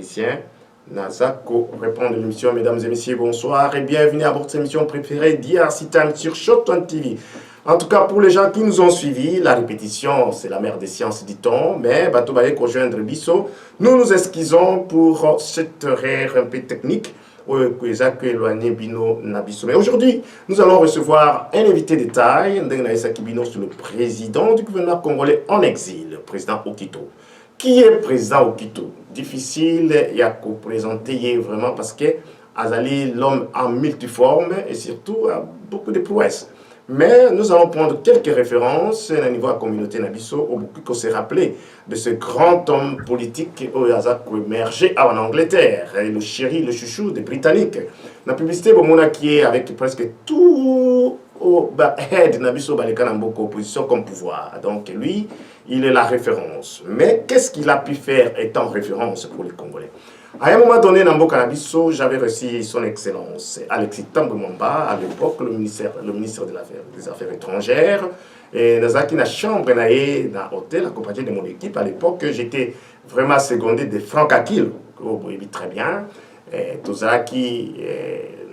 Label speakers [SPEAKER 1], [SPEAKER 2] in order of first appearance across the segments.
[SPEAKER 1] technicien. Nazako répond de l'émission. Mesdames et messieurs, bonsoir et bienvenue à votre émission préférée DRC Time sur Shot1 TV. En tout cas, pour les gens qui nous ont suivis, la répétition, c'est la mère des sciences, dit-on. Mais, Batobaye Kojoindre Bisso, nous nous excusons pour cette erreur un peu technique. Mais aujourd'hui, nous allons recevoir un invité de taille, le président du gouvernement congolais en exil, le président Okito. Qui est président Okito? Difficile à présenter vraiment parce que Azali, l'homme en multiforme et surtout a beaucoup de prouesses. Mais nous allons prendre quelques références au niveau de la communauté Nabiso, au beaucoup qu'on s'est rappelé de ce grand homme politique qui a émergé en Angleterre, le chéri, le chouchou des Britanniques. La publicité, qui est avec presque tout au head Nabiso Balekanamboko, opposition comme pouvoir. Donc lui, il est la référence. Mais qu'est-ce qu'il a pu faire étant référence pour les Congolais? À un moment donné, dans Mboka Nabiso, j'avais reçu son excellence Alexis Thambwe Mwamba, à l'époque le ministre des Affaires étrangères. Et dans une chambre, dans l'hôtel, accompagné de mon équipe, à l'époque, j'étais vraiment secondé de Franck Akil, que vous voyez très bien. Tozaki,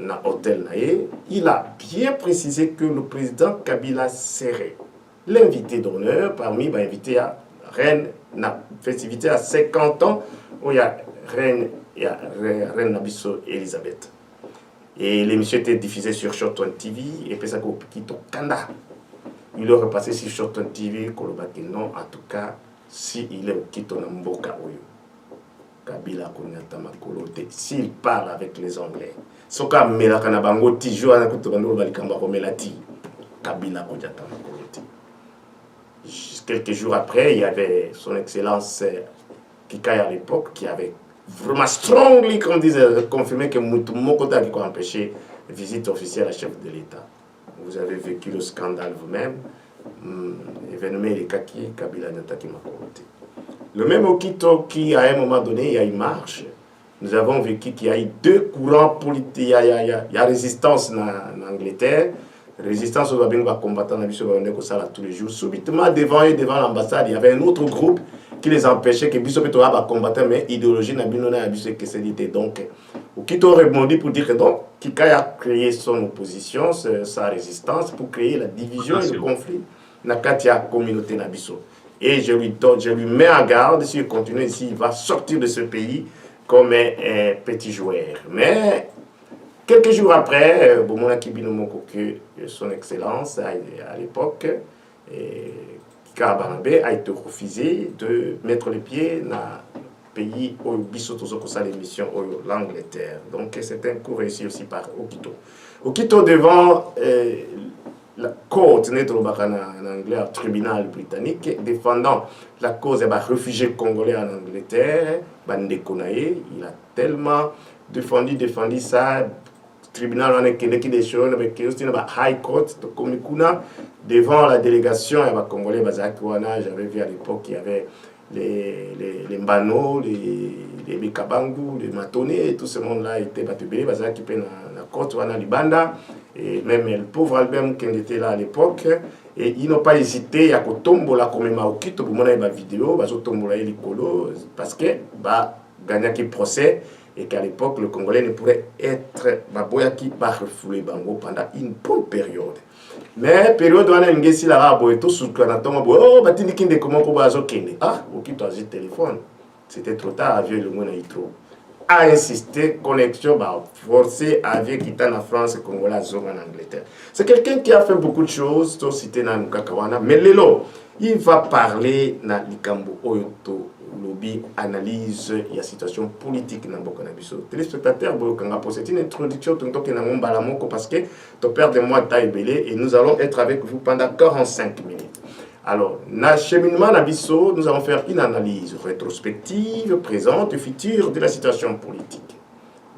[SPEAKER 1] dans l'hôtel, il a bien précisé que le président Kabila serait l'invité d'honneur parmi les invités à Reine, la festivité à 50 ans, où il y a Reine Nabiso Elisabeth. Et l'émission était diffusée sur Shot1 TV et puis ça Kito Kanda. Il aurait passé sur Shot1 TV, Kolobaki non, en tout cas, s'il est au Kito Namboka Oyo. Kabila Konyatama Kolote, s'il parle avec les Anglais. Soka Melakana Bango Tijo, Anakutobando Balikamba Romelati. Kabila Konyatama Kolote. Quelques jours après, il y avait son excellence Kikai à l'époque qui avait vraiment strongly, comme disait, confirmé que Moutoumokota qui a empêché la visite officielle à chef de l'État. Vous avez vécu le scandale vous-même. Événement les Kaki, Kabila Nataki Makorote. Le même Okito qui, à un moment donné, il y a une marche. Nous avons vécu qu'il y a eu deux courants politiques. Il y a résistance en Angleterre. Résistance aux combattants tous les jours. Subitement, devant l'ambassade, il y avait un autre groupe qui les empêchait que Bissop Toa combattre, mais idéologie n'a que c'est donc. Okito répondit pour dire que donc, Kika a créé son opposition, sa résistance, pour créer la division et le conflit dans la communauté Nabiso. Et je lui mets en garde, s'il continue ici, il va sortir de ce pays comme un petit joueur. Mais quelques jours après, Bomona Kibinomoko, son excellence à l'époque, Kika Banabé a été refusé de mettre les pieds dans le pays où Bissotozokosa l'émission, l'Angleterre. Donc c'est un coup réussi aussi par Okito. Okito devant la cour en anglais, un tribunal britannique, défendant la cause des réfugiés congolais en Angleterre, Bandekonaye, il a tellement défendu ça. Tribunal on est des choses avec High Court de Komikuna devant la délégation et congolais Bazakiwana. J'avais vu à l'époque il y avait les Mbano, les Bikabangu, les Matonné, tout ce monde là était batubé Bazaki dans la côte wana Libanda et même le pauvre Albert qui était là à l'époque et ils n'ont pas hésité à kotombola comme Maokito pour montrer ma vidéo bazotombola likolo parce que gagner qui procès et qu'à l'époque, le Congolais ne pourrait être Baboyaki par refoulé Bango pendant une bonne période. Mais période où on a une guesse là, tout sous Kanaton, oh, batini kinde comment qu'on va kende. Ah, ok, tu as un téléphone. C'était trop tard, avion le monde trop. A insisté, connexion, forcé, avion qui en France, Congolais, en Angleterre. C'est quelqu'un qui a fait beaucoup de choses, tout cité dans Kakawana, mais Lelo, il va parler dans Likambo Oyoto. Lobby analyse la situation politique dans Mboka Nabiso. Téléspectateurs, c'est une introduction parce que tu perds de moi taille belé et nous allons être avec vous pendant 45 minutes. Alors, dans le cheminement Nabiso, nous allons faire une analyse rétrospective, présente et future de la situation politique.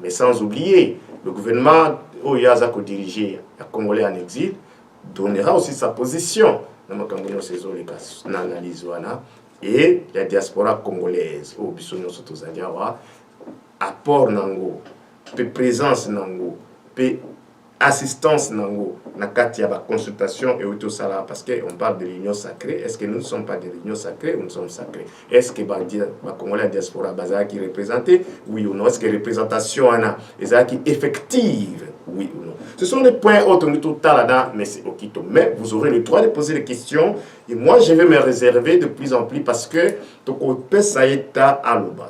[SPEAKER 1] Mais sans oublier, le gouvernement Oyazako dirigé à Congolais en exil donnera aussi sa position dans l'analyse et la diaspora congolaise au Bissonio Sotozadiawa apport nango pe présence nango pe assistance nango nakati ya ba consultation et tout ça là parce que on parle de l'union sacrée. Est-ce que nous ne sommes pas de l'union sacrée ou nous sommes sacrés? Est-ce que ba Congolais diaspora baza qui représenté, oui ou non? Est-ce que représentation ana qui effective, oui ou non? Ce sont les points autres tout là mais c'est Okito. Mais vous aurez le droit de poser des questions et moi je vais me réserver de plus en plus parce que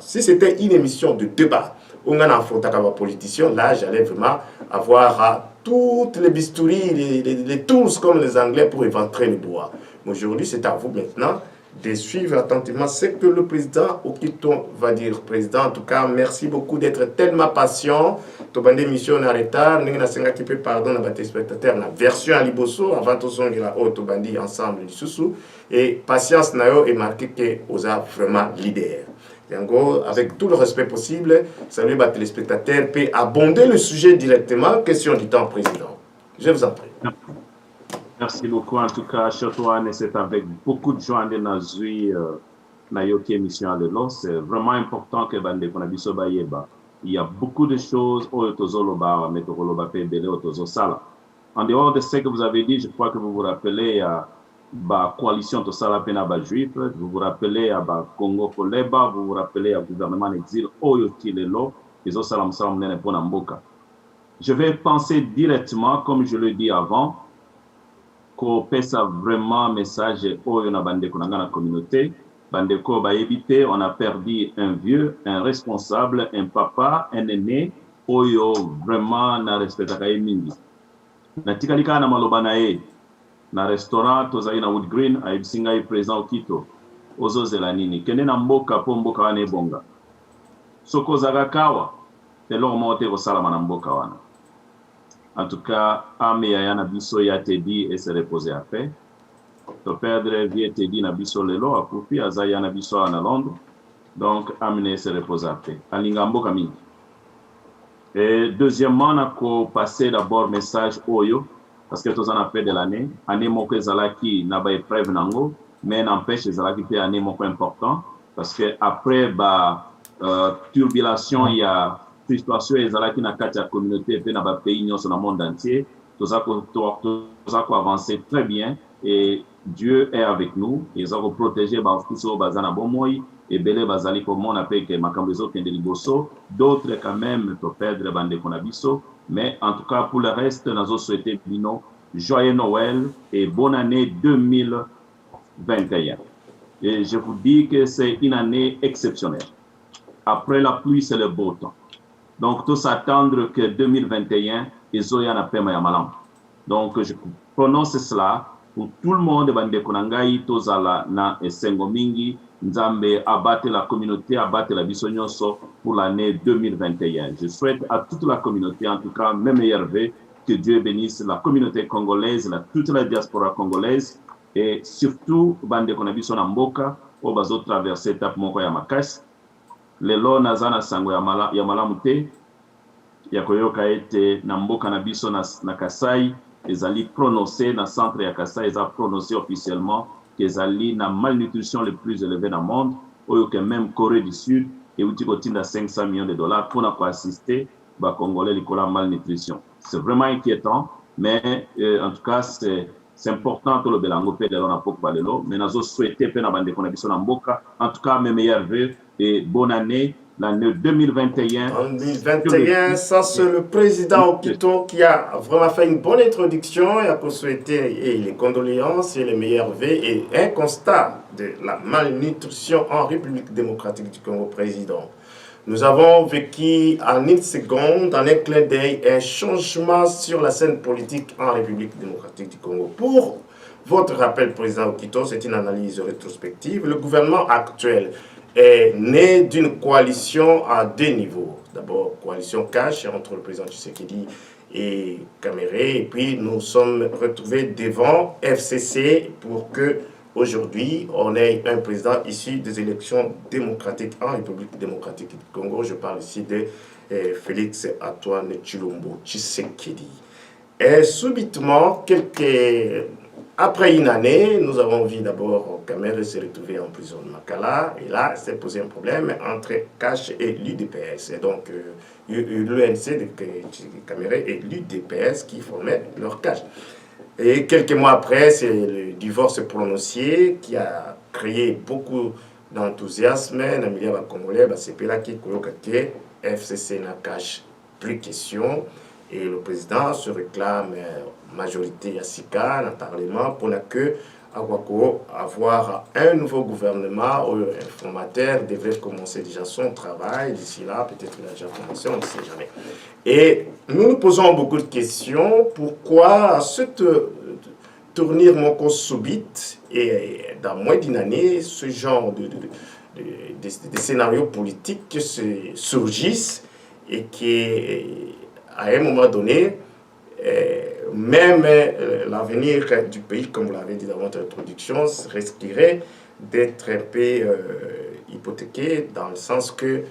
[SPEAKER 1] si c'était une émission de débat on a affronté comme politicien, là j'allais vraiment avoir toutes les bistouris, les tools comme les Anglais pour éventrer le bois. Aujourd'hui, c'est à vous maintenant de suivre attentivement ce que le président Okito va dire. Président, en tout cas, merci beaucoup d'être tellement patient. Tobande émission en retard, nous avons qui peut pardon à les spectateurs la version à Liboso avant tout son la haute bandi ensemble du sous et patience nayo est marqué que vous êtes vraiment leader. Avec tout le respect possible, salut les téléspectateurs, peut abonder le sujet directement. Question du temps, président. Je vous en prie.
[SPEAKER 2] Merci beaucoup. En tout cas, Chotouane, c'est avec beaucoup de joie que Nayoki émission à l'élo. C'est vraiment important que Bande Konabiso Bayeba. Il y a beaucoup de choses au Tozoloba, Metokoloba Pebele, au Tozosala. En dehors de ce que vous avez dit, je crois que vous vous rappelez à la coalition Tosala Penaba Juif, vous vous rappelez à Congo Koleba, vous vous rappelez à gouvernement en exil, Oyoti Lelo, les Osalam Salam Nene Ponamboka. Je vais penser directement, comme je le dis avant, qu'on passe vraiment un message au Bande Konanga la communauté. Bandeko ba éviter, on a perdu un vieux, un responsable, un papa, un aîné, Oyo vraiment na respectaka mingi. Na tikalika na maloba na e, na restaurant tozali na Wood Green, ayebisinga président Okito, ozozela nini. Kende na mboka po mboka wana ebonga. Soko zagakawa, telo mote kosala na mboka wana. En tout cas, ame ya yana biso ya tedi et se reposer à paix. To perdre vie tedi na biso lelo akufi azaya na biso na Londres. Donc amene se reposer à paix. Alinga mboka mingi. Et deuxièmement, na ko passer d'abord message oyo parce que tous en a fait de l'année, année moko ezalaki na ba épreuve nango, mais n'empêche ezalaki pe année moko important parce que après turbulation il y a situation ezalaki na kati ya communauté pe na ba pays nyonso na monde entier, tous a avancer très bien et Dieu est avec nous, ils ont protégé ba officiers bazana bomoi et belé bazali comme on appelle que makambezo kende liboso, d'autres quand même to perdre bande konabiso. Mais en tout cas, pour le reste, nous avons souhaité Bino, joyeux Noël et bonne année 2021. Et je vous dis que c'est une année exceptionnelle. Après la pluie, c'est le beau temps. Donc, tous attendre que 2021, ils ont un paiement malam. Donc, je prononce cela pour tout le monde. Bande Konangai, Tozala, na Sengomingi, Nzambe, abattre la communauté, abattre la bisognoso pour l'année 2021. Je souhaite à toute la communauté, en tout cas, même Hervé, que Dieu bénisse la communauté congolaise, toute la diaspora congolaise, et surtout, Bande Konabiso Namboka, au bazo traverser Tap Moko Yamakas, les lois Nazana Sango Yamalamute, Yakoyoka ete Namboka Nabiso na Kasai, ils allaient prononcer dans le centre ya Kasai, ils ont prononcé officiellement qu'ils allaient na malnutrition le plus élevée dans le monde, ou que même Corée du Sud, et où tu continues à 500 millions de dollars pour assister les Congolais à la malnutrition. C'est vraiment inquiétant, mais en tout cas, c'est important que le Belango paie de l'on mais nous avons souhaité que en tout cas, mes meilleurs vœux et bonne année. L'année 2021.
[SPEAKER 1] 2021, ça c'est le président Okito qui a vraiment fait une bonne introduction et a souhaité les condoléances et les meilleurs vœux et un constat de la malnutrition en République démocratique du Congo, président. Nous avons vécu en une seconde, en un clin d'œil, un changement sur la scène politique en République démocratique du Congo. Pour votre rappel, président Okito, c'est une analyse rétrospective. Le gouvernement actuel est né d'une coalition à deux niveaux. D'abord, coalition cash entre le président Tshisekedi et Kamere. Et puis, nous sommes retrouvés devant FCC pour que, aujourd'hui, on ait un président issu des élections démocratiques en République démocratique du Congo. Je parle ici de Félix Antoine Tshilombo Tshisekedi. Et subitement, quelques Après une année, nous avons vu d'abord Kamere se retrouver en prison de Makala, et là, s'est posé un problème entre Cash et l'UDPS. Et donc, l'UNC de Kamere et l'UDPS qui formaient leur Cash. Et quelques mois après, c'est le divorce prononcé qui a créé beaucoup d'enthousiasme dans le milieu congolais. C'est là qui FCC n'a cache plus question. Et le président se réclame majorité à Sika, dans le Parlement, pour que avoir un nouveau gouvernement où un formateur devrait commencer déjà son travail. D'ici là, peut-être qu'il a déjà commencé, on ne sait jamais. Et nous nous posons beaucoup de questions. Pourquoi cette tournure mon subite et dans moins d'une année, ce genre de scénarios politiques surgissent et qui, à un moment donné, même l'avenir du pays, comme vous l'avez dit dans votre introduction, risquerait d'être un peu hypothéqué dans le sens que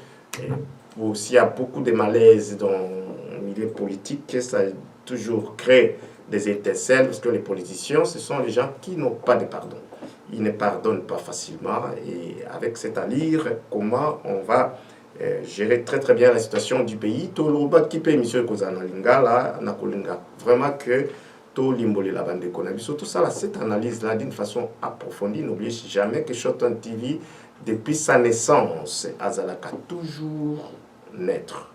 [SPEAKER 1] s'il y a beaucoup de malaise dans le milieu politique, ça toujours crée des étincelles parce que les politiciens, ce sont les gens qui n'ont pas de pardon. Ils ne pardonnent pas facilement et avec cette allure, comment on va gérer très très bien la situation du pays. Toloba qui paye monsieur Kozanalinga là, Nakolinga. Vraiment que tout l'imboli la bande de Konabiso, tout ça là, cette analyse là d'une façon approfondie, n'oubliez jamais que Shoton TV, depuis sa naissance, Azalaka toujours naître.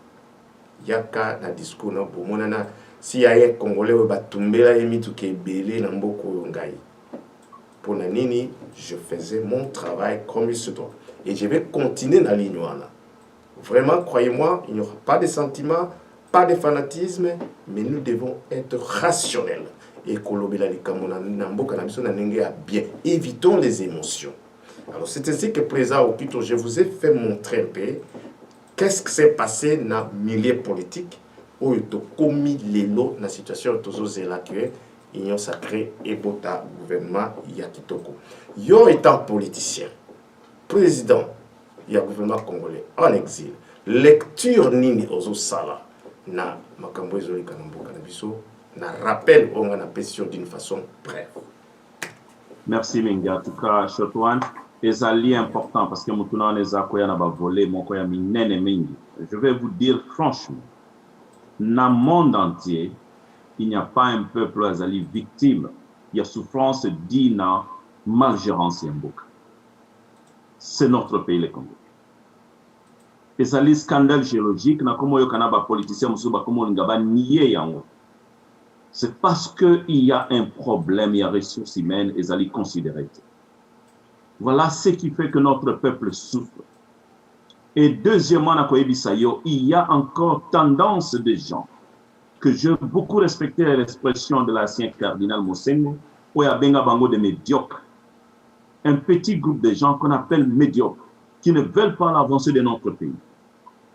[SPEAKER 1] Yaka na discours na bomonana si y a un Congolais qui va tomber là et tout qui est belé dans beaucoup ngai. Pour nanini, je faisais mon travail comme il se doit et je vais continuer dans ligne là. Vraiment, croyez-moi, il n'y aura pas de sentiments, pas de fanatisme, mais nous devons être rationnels. Et bien. Évitons les émotions. Alors, c'est ainsi que, président Okito, je vous ai fait montrer un peu qu'est-ce qui s'est passé dans le milieu politique où il a commis les lots dans la situation où il a été l'Union sacrée et Bota gouvernement Yakitoko. Yo étant politicien, président, il y a le gouvernement congolais en exil. Lecture nini ozo sala na makambo ezoli kanambo kanabiso na rappel on a question d'une façon brève.
[SPEAKER 2] Merci Minga. En tout cas, Chotouane, c'est important parce que maintenant on est à quoi na ba volé mon koya minene mingi. Je vais vous dire franchement, dans le monde entier, il n'y a pas un peuple azali victime. Il y a souffrance d'ina malgérance yamboka. C'est notre pays, le Congo. Et ça, les scandales géologiques, c'est parce qu'il y a un problème, il y a ressources humaines, et ça les considérer. Voilà ce qui fait que notre peuple souffre. Et deuxièmement, il y a encore tendance de gens que je beaucoup respecté l'expression de l'ancien cardinal Mosengo, où il y a benga bango de médiocres. Un petit groupe de gens qu'on appelle médiocres, qui ne veulent pas l'avancée de notre pays.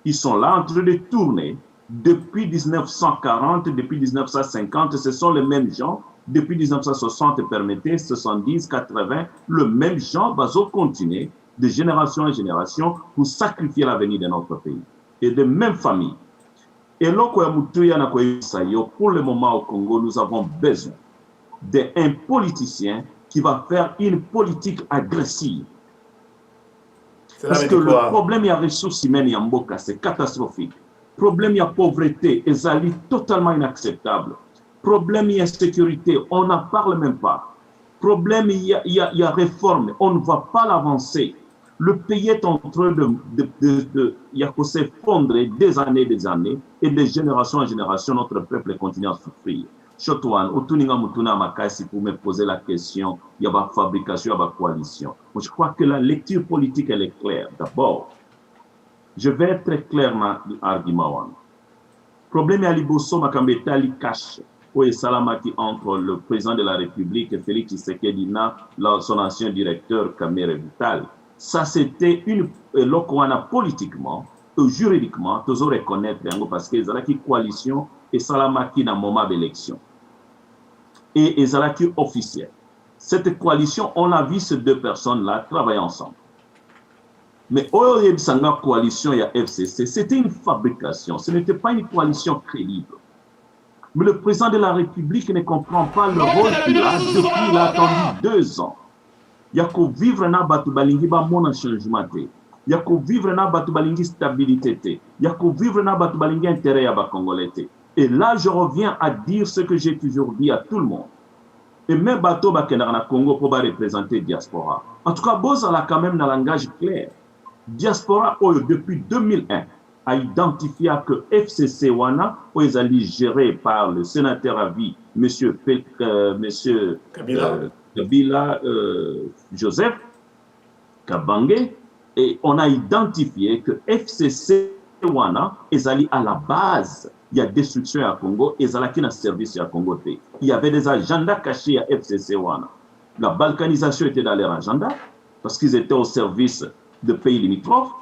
[SPEAKER 2] Ils sont là en train de tourner depuis 1940, depuis 1950, ce sont les mêmes gens, depuis 1960, permettez, 70, 80, le même gens va continuer de génération en génération pour sacrifier l'avenir de notre pays. Et de même famille. Et là, pour le moment au Congo, nous avons besoin d'un politicien qui va faire une politique agressive. Parce que le problème, il y a ressources humaines, il y a Mboka, c'est catastrophique. Problème, il y a pauvreté, et ça est totalement inacceptable. Problème, il y a sécurité, on n'en parle même pas. Problème, il y a réforme, on ne va pas l'avancer. Le pays est en train de s'effondrer des années, et de génération en génération, notre peuple continue à souffrir. Chotouane, pour me poser la question, il y a la fabrication, il y a la coalition. Moi, je crois que la lecture politique, elle est claire. D'abord, je vais être très clair dans l'argument. Le problème est à l'Ibosso, Makambeta, li cache, où est Salamaki entre le président de la République, Félix Tshisekedi, son ancien directeur, Kamere Vital. Ça, c'était une locoana politiquement, juridiquement, tous reconnaître, parce que y a une coalition et Salamaki dans le moment d'élection. Et Ezalaki officiel. Cette coalition, on a vu ces deux personnes-là travailler ensemble. Mais la coalition et FCC, c'était une fabrication. Ce n'était pas une coalition crédible. Mais le président de la République ne comprend pas le rôle qu'il a depuis il a attendu 2 ans. Il y a qu'au vivre na batu balingi ba mon changement. Il y a qu'au vivre na batu balingi stabilité. Il y a qu'au vivre na batu balingi intérêt à ba congolais. Et là, je reviens à dire ce que j'ai toujours dit à tout le monde. Et même bateau na Congo pour représenter diaspora. En tout cas, Boza a quand même un langage clair. Diaspora, depuis 2001, a identifié que FCC Wana, où ils allaient géré par le sénateur à vie, M. Kabila Joseph Kabange, et on a identifié que FCC Wana, ils allaient à la base. Il y a destruction à Congo et Zalaki n'a service à Congo. Il y avait des agendas cachés à FCC Wana. La balkanisation était dans leur agenda parce qu'ils étaient au service de pays limitrophes.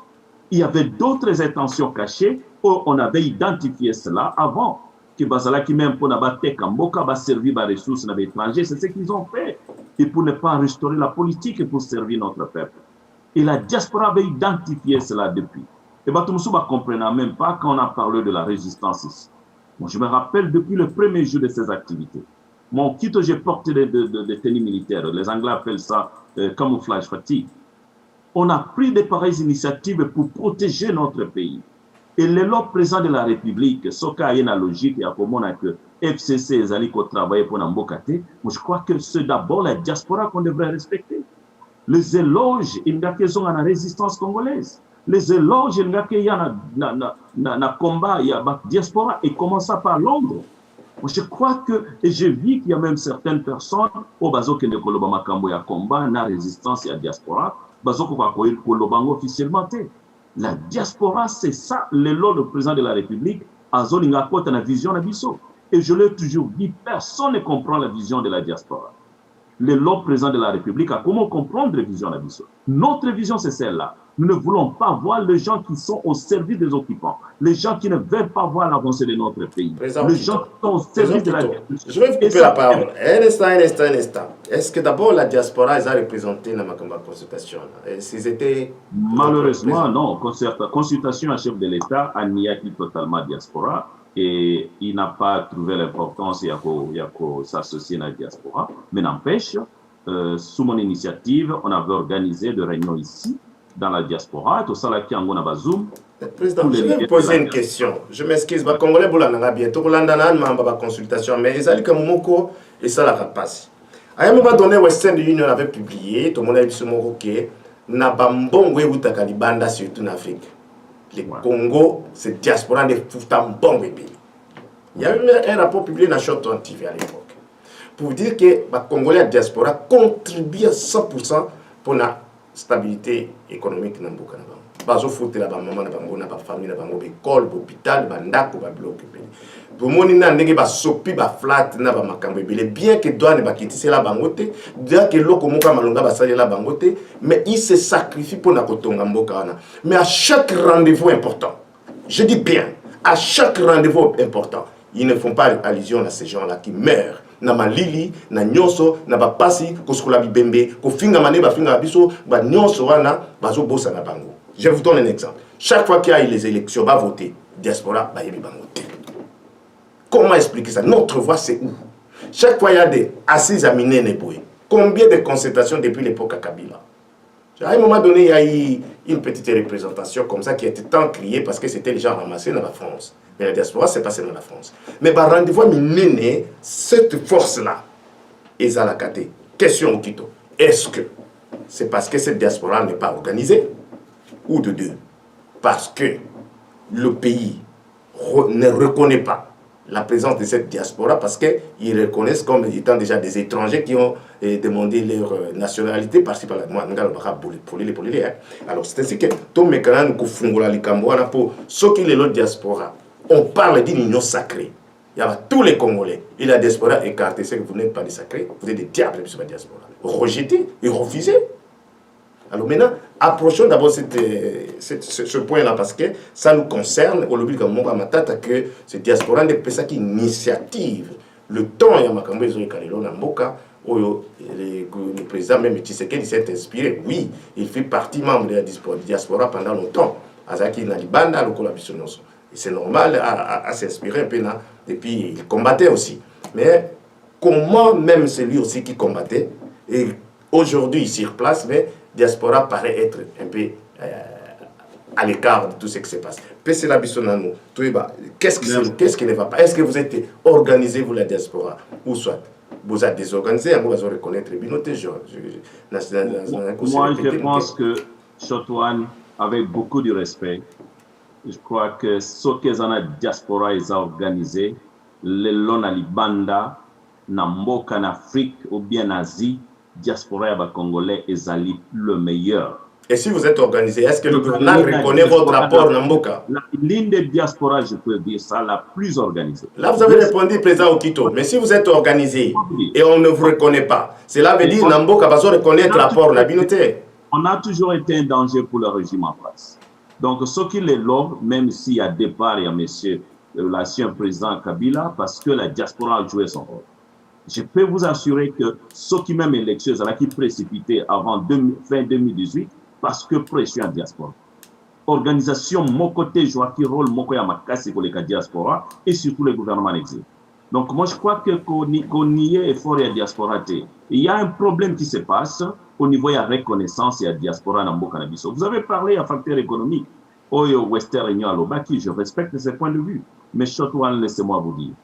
[SPEAKER 2] Il y avait d'autres intentions cachées où on avait identifié cela avant que Bazalaki même pour n'abattre Kamboka va servir les ressources dans l'étranger. C'est ce qu'ils ont fait. Et pour ne pas restaurer la politique et pour servir notre peuple. Et la diaspora avait identifié cela depuis. Et Batumoussou ne comprenait même pas quand on a parlé de la résistance ici. Moi, je me rappelle depuis le premier jour de ces activités. Mon kit, j'ai porté des tenues militaires. Les Anglais appellent ça camouflage fatigue. On a pris de pareilles initiatives pour protéger notre pays. Et le président de la République, Soka a une logique, il y a que FCC et Zaliko travaillent pour Nambokate. Moi, je crois que c'est d'abord la diaspora qu'on devrait respecter. Les éloges, il y a qu'ils ont la résistance congolaise. Les éloges, il y a un combat, il y a la diaspora, et commence par Londres. Je crois que, et je vis qu'il y a même certaines personnes, au bazo qui ne koloba makambo ya combat, na résistance et diaspora, bazo ko kolobango officiellement. La diaspora, c'est ça, le président de la République, a zolinga kota na vision na biso. Et je l'ai toujours dit, personne ne comprend la vision de la diaspora. Le président de la République a comment comprendre la vision de biso. Notre vision, c'est celle-là. Nous ne voulons pas voir les gens qui sont au service des occupants, les gens qui ne veulent pas voir l'avancée de notre pays, les gens qui sont au service de la diaspora.
[SPEAKER 1] Je vais vous couper la parole. Un instant. Est-ce que d'abord la diaspora, ils ont représenté dans ma consultation?
[SPEAKER 2] Malheureusement, non. Consultation à chef de l'État a nié totalement diaspora. Et il n'a pas trouvé l'importance de s'associer à la diaspora. Mais n'empêche, sous mon initiative, on avait organisé des réunions ici, dans la diaspora. Tout ça, là, qui en a Zoom.
[SPEAKER 1] Président, je vais vous poser une question. Je m'excuse, les Congolais, bientôt, la consultation, mais ils allaient comme Moko et ça la passe. À un moment donné, Western Union avait publié, tout le monde a dit ce mot, que Nabambongwe ou Takalibanda, surtout en Afrique. Le Congo, c'est diaspora de Foutambong. Il y a eu un rapport publié dans Short on TV à l'époque pour dire que les Congolais de diaspora contribuent à 100% pour la stabilité économique dans le Canada. Bazo foutre la maman, la famille, l'école, l'hôpital, l'andako, le bloc. Pour moi, il y a des sopi, des flat, bien que douane ne quitte la bangote, bien que l'eau comme malonga basali la bangote, mais il se sacrifie pour la kotonga mboka. Mais à chaque rendez-vous important, je dis bien, à chaque rendez-vous important, ils ne font pas allusion à ces gens-là qui meurent. Na malili, na nyonso, na bapasi, koskola bibembe, ko finga mane ba finga biso, ba nyonso wana, bazo bossa na bango. Je vous donne un exemple. Chaque fois qu'il y a eu les élections, va voter, diaspora, ba yebi bangote. Comment expliquer ça? Notre voix, c'est où? Chaque fois, il y a des assises à Miné-Neboué. Combien de concertations depuis l'époque à Kabila? À un moment donné, il y a eu une petite représentation comme ça qui a été tant criée parce que c'était les gens ramassés dans la France. Mais la diaspora, ce n'est pas seulement la France. Mais par rendez-vous, Miné, cette force-là, Ezalakate, question au Quito. Est-ce que c'est parce que cette diaspora n'est pas organisée? Ou de deux? Parce que le pays ne reconnaît pas la présence de cette diaspora parce qu'ils reconnaissent comme étant déjà des étrangers qui ont demandé leur nationalité par-ci par-là. Alors c'est ainsi que tout le monde pour ceux qui sont de la diaspora, on parle d'une union sacrée. Il y a tous les Congolais. Et la diaspora écartée, c'est que vous n'êtes pas des sacrés, vous êtes des diables sur la diaspora. Rejetés et refusés. Alors maintenant, approchons d'abord ce point-là parce que ça nous concerne. Au lobby comme moi, matata que cette diaspora n'est pas ça qui initiative. Le temps, il y a makambo ils ont écalé là mboka. Le président même Tshisekedi s'est inspiré. Oui, il fait partie membre de la diaspora pendant longtemps. Azaki na libanda lokola bisonoso. C'est normal à s'inspirer un peu là. Et puis il combattait aussi. Mais comment même celui aussi qui combattait, et aujourd'hui sur place, mais diaspora paraît être un peu à l'écart de tout ce qui se passe. Qu'est-ce qui ne va pas? Est-ce que vous êtes organisé, vous, la diaspora? Ou soit vous êtes désorganisé, vous allez reconnaître les binotés.
[SPEAKER 2] Moi, je pense que, Chotouane, avec beaucoup de respect, je crois que ce que la diaspora est organisé, le lonali banda, na mboka en Afrique ou bien en Asie, diaspora congolais est le meilleur.
[SPEAKER 1] Et si vous êtes organisé, est-ce que le gouvernement reconnaît votre rapport Namboka?
[SPEAKER 2] L'une des diasporas, je peux dire ça, la plus organisée.
[SPEAKER 1] Là, vous avez répondu, président Okito. Mais si vous êtes organisé et on ne vous reconnaît pas, cela veut dire Namboka va reconnaître le rapport Nabinoté.
[SPEAKER 2] On a toujours été un danger pour le régime en place. Donc, ce qui les lobent, même s'il y a départ, il y a monsieur l'ancien président Kabila, parce que la diaspora a joué son rôle. Je peux vous assurer que ceux qui même élections, qui précipité avant fin 2018, parce que pression à diaspora. Organisation, mon côté, Joachim Rôle, mon côté, Makassi pour les diaspora, et surtout le gouvernement exil. Donc, moi, je crois que qu'on y est effort à diaspora. Il y a un problème qui se passe au niveau de la reconnaissance et la diaspora dans le cannabis. Vous avez parlé à facteur économique. Oyo Western Union Alobaki, je respecte ces points de vue. Mais surtout, laissez-moi vous dire.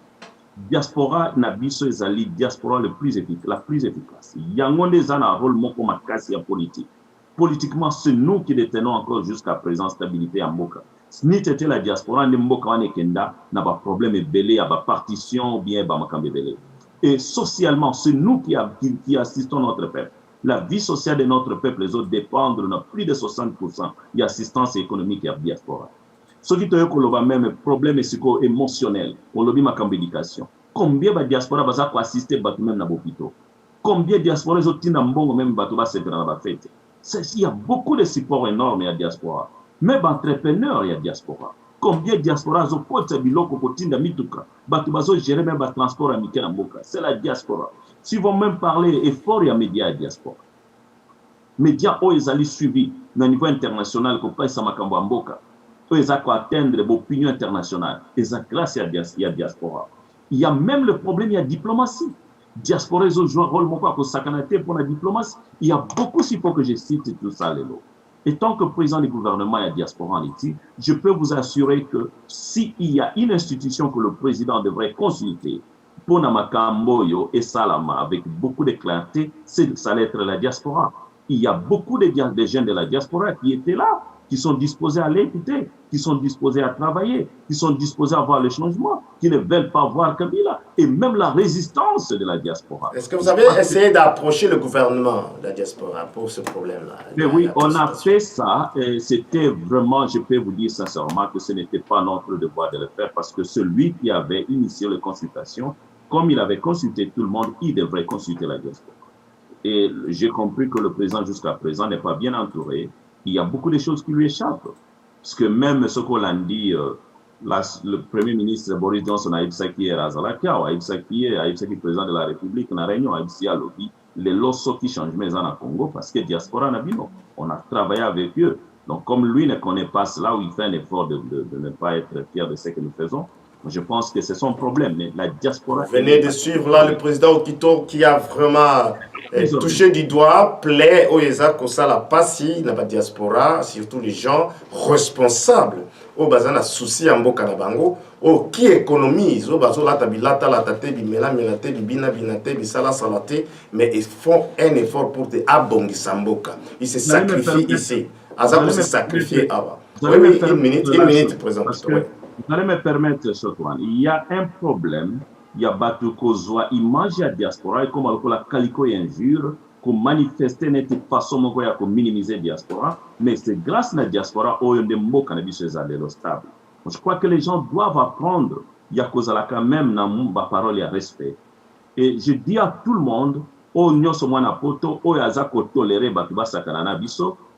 [SPEAKER 2] Diaspora Nabiso est la diaspora la plus efficace. Il y a un rôle mon Makassi politique. Politiquement, c'est nous qui détenons encore jusqu'à présent stabilité à Mboka. Si nous étions la diaspora, nous n'a pas de problème belé, à la partition ou bien belé. Et socialement, c'est nous qui assistons notre peuple. La vie sociale de notre peuple, les autres dépendent de plus de 60% d'assistance économique et à la diaspora. Ce qui est même problème émotionnel, on l'a dit ma éducation. Combien de diaspora va assister même dans l'hôpital? Combien de diaspora les autres n'ont même pas dans la fête? Il y a beaucoup de supports énormes à la diaspora. Même entrepreneurs, il y a la diaspora. Combien de diaspora ont porté biloko kotinda mituka, batubazo gérer même le transport amical en boka. C'est la diaspora. Si vous même parler effort, il y a médias à diaspora. Médias où ils allaient suivi au niveau international qu'on passe à Makambo en boka. Où ils ont atteindre l'opinion internationale. Ils ont grâce à la diaspora. Il y a même le problème, il y a diplomatie. Diaspora, ils ont joué un rôle pour sakanaté pour la diplomatie. Il y a beaucoup, s'il faut que je cite tout ça, les lots. Et tant que président du gouvernement et la diaspora en Haïti, je peux vous assurer que s'il y a une institution que le président devrait consulter pour Namakamboyo et Salama avec beaucoup de clarté, ça va être la diaspora. Il y a beaucoup de jeunes de la diaspora qui étaient là, qui sont disposés à l'écouter, qui sont disposés à travailler, qui sont disposés à voir le changement, qui ne veulent pas voir Kabila, et même la résistance de la diaspora.
[SPEAKER 1] Est-ce que vous avez essayé d'approcher le gouvernement de la diaspora pour ce problème-là?
[SPEAKER 2] Mais oui, on a fait ça, et c'était vraiment, je peux vous dire sincèrement que ce n'était pas notre devoir de le faire, parce que celui qui avait initié les consultations, comme il avait consulté tout le monde, il devrait consulter la diaspora. Et j'ai compris que le président jusqu'à présent n'est pas bien entouré. Il y a beaucoup de choses qui lui échappent. Parce que même ce qu'on a dit, le Premier ministre Boris Johnson a dit ça qui est Razalaka, a dit ça qui est président de la République, dans la Réunion, a dit ça les losos qui changent mais en Congo, parce que diaspora n'a pas. On a travaillé avec eux. Donc, comme lui ne connaît pas cela, ou il fait un effort de ne pas être fier de ce que nous faisons, je pense que c'est son problème. Mais la diaspora.
[SPEAKER 1] Vous venez de suivre là le président Okito qui a vraiment touché du doigt, plaît au Eza Kosala Passi, la diaspora, surtout les gens responsables. Au bazana souci en boka na bango, qui économise, au bazo la tabilata la tate bimela melate bibina binate bisala salate, mais ils font un effort pour te abongi samboka. Ils se sacrifient ici. Azako se sacrifier avant. Oui, une minute, président.
[SPEAKER 2] Vous allez me permettre, Chotouane, il y a un problème, il y a battu kozwa image à diaspora et comme la calico et injure, qu'on manifester n'était pas façon pour minimiser la diaspora, mais c'est grâce à la diaspora où on dembo cannabis stable. Je crois que les gens doivent apprendre, il y a quand même dans ma parole et respect. Et je dis à tout le monde, il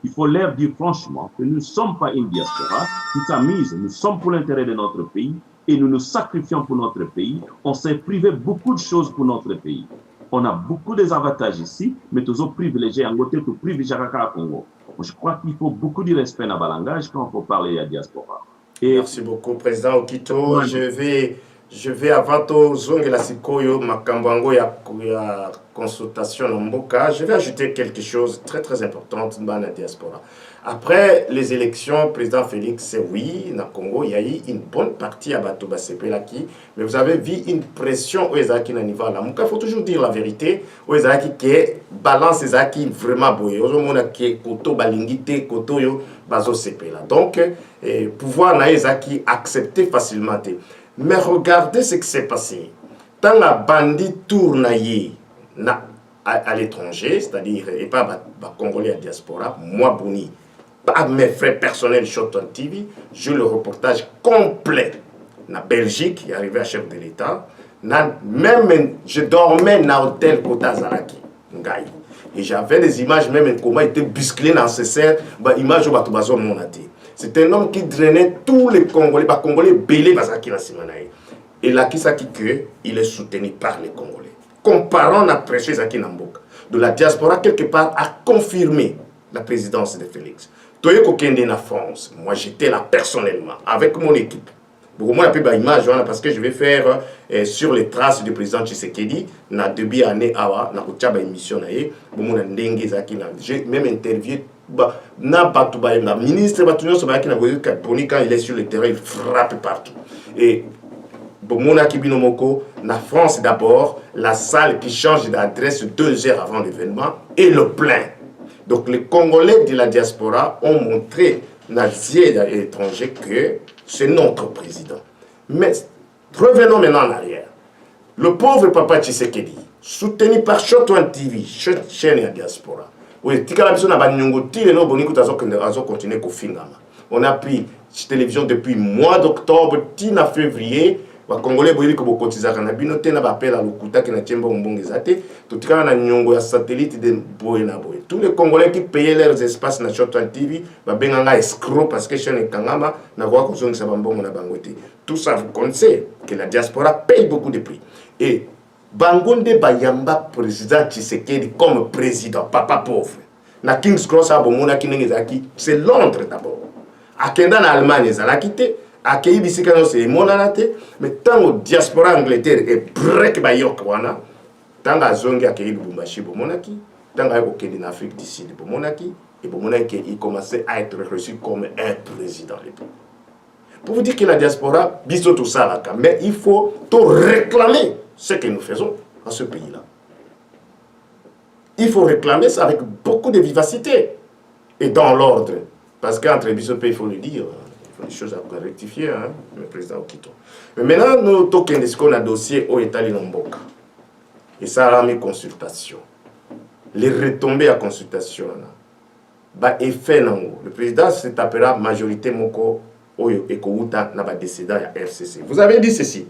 [SPEAKER 2] faut leur dire franchement que nous ne sommes pas une diaspora qui s'amuse, nous sommes pour l'intérêt de notre pays et nous nous sacrifions pour notre pays. On s'est privé beaucoup de choses pour notre pays. On a beaucoup d'avantages ici, mais toujours privilégiés en côté tout privilégié à Congo. Je crois qu'il faut beaucoup de respect dans le langage quand il faut parler à la diaspora.
[SPEAKER 1] Merci beaucoup, Président Okito. Je vais avant tout zonge la sikoyo makambango ya consultation en Mboka. Je vais ajouter quelque chose de très très important dans la diaspora. Après les élections, président Félix, oui, dans le Congo, il y a eu une bonne partie à Batoba Sepelaki, mais vous avez vu une pression aux Ezaki na niveau là. Il faut toujours dire la vérité. Aux Ezaki qui balance Ezaki vraiment boye. Aux Ezaki qui koto balingite koto yo bazo Sepela. Donc pouvoir na Ezaki accepter facilement. Mais regardez ce qui s'est passé. Tant la bandit tourne à l'étranger, c'est-à-dire, et pas Congolais à diaspora, moi, Bouni, pas mes frères personnels Shot on TV, j'ai le reportage complet. Na Belgique, il est arrivé à chef de l'État. Même, je dormais dans l'hôtel Kota Zaraki. Et j'avais des images, même comment il était busclé dans ce cerf, images au Batobazo Monati. C'est un homme qui drainait tous les Congolais, les Congolais belés Bazaki na Simanaï. Et là, qui s'est que il est soutenu par les Congolais. Comparant la pression Zaki Namboka, de la diaspora quelque part a confirmé la présidence de Félix. Toye Kokende na France, moi j'étais là personnellement avec mon équipe. Beaucoup moins la image parce que je vais faire sur les traces du président Tshisekedi na début année awa na kuchaba émission na ye bomo na ndenge Zaki na j'ai même interviewé na batuba na ministre batuno so ba ki na Boni quand il est sur le terrain il frappe partout et Bomona Kibinomoko, la France d'abord, la salle qui change d'adresse 2 heures avant l'événement et le plein. Donc les Congolais de la diaspora ont montré naziers et étrangers que c'est notre président. Mais revenons maintenant en arrière. Le pauvre papa Tshisekedi, soutenu par Shot on TV, chaîne de diaspora. Oui, on a pris télévision depuis mois d'octobre, tina février. Les Congolais boyeli ko bokotizaka na bino te na bapel à lokuta ki na tiemba mbongo ezate totika na nyongo ya satellite de boye na boye. Tous les Congolais qui payaient leurs espaces na Shot on TV ba benganga escroc parce que chaîne kangama na kwa kozongisa bambongo na bangote. Tout ça vous connaissez que la diaspora paye beaucoup de prix. Et Bangonde Bayamba président Tshisekedi comme président papa pauvre. Na King's Cross a bomona kinengezaki c'est Londres d'abord. Akenda na Allemagne ezalaki te. Accueilli bisika no c'est monanate mais tant au diaspora Angleterre et break ba yok wana tant a zongi accueilli Lubumbashi bomonaki tant a okende en Afrique du Sud bomonaki et bomonaki il commençait à être reçu comme un président. Pour vous dire que la diaspora biso tout ça là mais il faut tout réclamer ce que nous faisons dans ce pays-là. Il faut réclamer ça avec beaucoup de vivacité et dans l'ordre parce qu'entre biso pays il faut le dire. Des choses à rectifier, hein, le président Okito. Mais maintenant, nous toquons un dossier au État Mboka. Et ça a mis consultation. Les retombées à consultation. Bah, effet, le président se tapera majorité moko oyo ekouta na ba décédant à FCC. Vous avez dit ceci.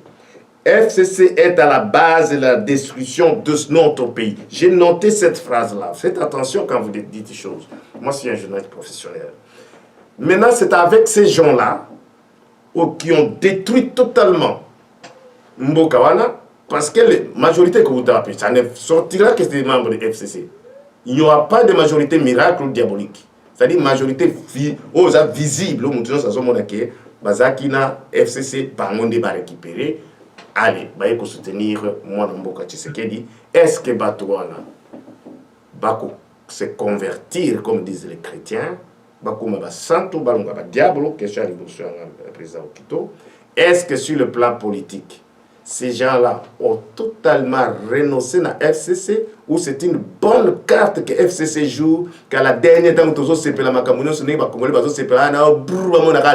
[SPEAKER 1] FCC est à la base de la destruction de notre pays. J'ai noté cette phrase-là. Faites attention quand vous dites des choses. Moi, je suis un journaliste professionnel. Maintenant, c'est avec ces gens-là qui ont détruit totalement Mbokawana, parce que la majorité que vous avez, ça ne sortira que des membres de FCC. Il n'y aura pas de majorité miracle ou diabolique. C'est-à-dire majorité visible, où nous avons dit que FCC, Bangonde va récupérer. Allez, il faut soutenir moi Mboka Tshisekedi. Est-ce que Batouana va se convertir, comme disent les chrétiens? Est-ce que sur le plan politique, ces gens-là ont totalement renoncé à FCC ou c'est une bonne carte que FCC joue qu'à la dernière temps où